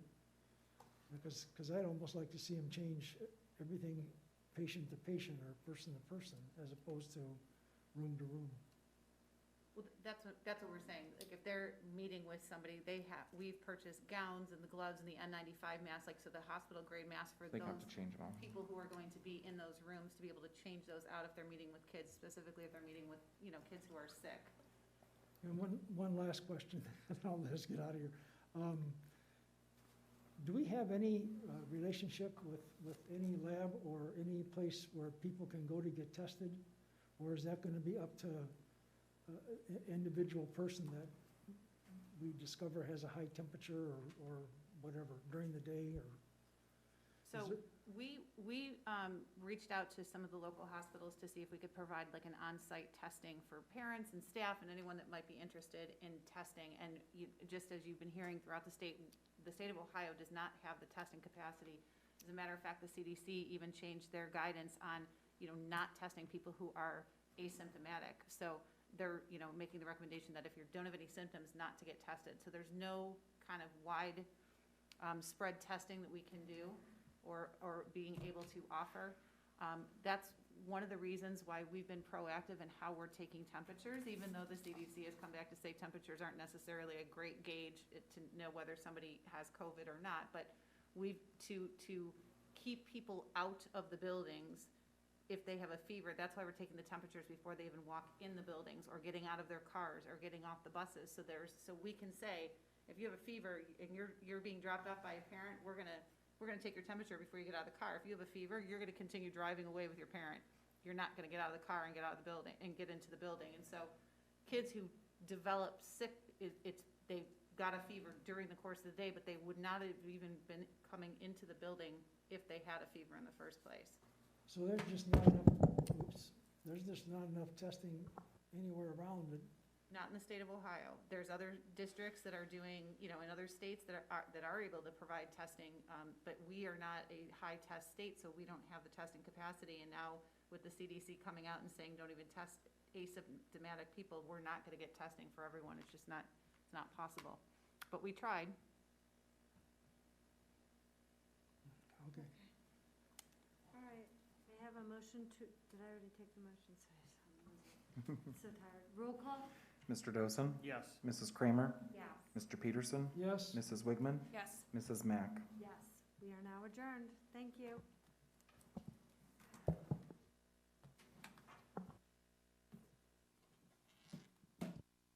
because I'd almost like to see them change everything patient to patient or person to person, as opposed to room to room. Well, that's what we're saying. Like, if they're meeting with somebody, we've purchased gowns and the gloves and the N95 masks, so the hospital grade masks for They have to those change them all. people who are going to be in those rooms, to be able to change those out if they're meeting with kids, specifically if they're meeting with, kids who are sick. And one last question, and I'll let us get out of here. Do we have any relationship with any lab or any place where people can go to get tested? Or is that gonna be up to individual person that we discover has a high temperature or whatever during the day, or? So Is it- we reached out to some of the local hospitals to see if we could provide like an on-site testing for parents and staff and anyone that might be interested in testing. And just as you've been hearing throughout the state of Ohio does not have the testing capacity. As a matter of fact, the CDC even changed their guidance on, not testing people who are asymptomatic. So they're, making the recommendation that if you don't have any symptoms, not to get tested. So there's no kind of wide spread testing that we can do or being able to offer. That's one of the reasons why we've been proactive in how we're taking temperatures, even though the CDC has come back to say temperatures aren't necessarily a great gauge to know whether somebody has COVID or not. But to keep people out of the buildings if they have a fever, that's why we're taking the temperatures before they even walk in the buildings or getting out of their cars or getting off the buses. So we can say, if you have a fever and you're being dropped off by a parent, we're gonna take your temperature before you get out of the car. If you have a fever, you're gonna continue driving away with your parent. You're not gonna get out of the car and get out of the building and get into the building. And so kids who develop sick, they've got a fever during the course of the day, but they would not have even been coming into the building if they had a fever in the first place. So there's just not enough testing anywhere around it. Not in the state of Ohio. There's other districts that are doing, in other states that are able to provide testing, but we are not a high test state, so we don't have the testing capacity. And now with the CDC coming out and saying don't even test asymptomatic people, we're not going to get testing for everyone. It's just not possible. But we tried. Okay. All right, I have a motion did I already take the motion? Sorry, I'm so tired. Roll call? Mr. Dosen? Yes. Mrs. Kramer? Yes. Mr. Peterson? Yes. Mrs. Wigman? Yes. Mrs. Mack? Yes, we are now adjourned. Thank you.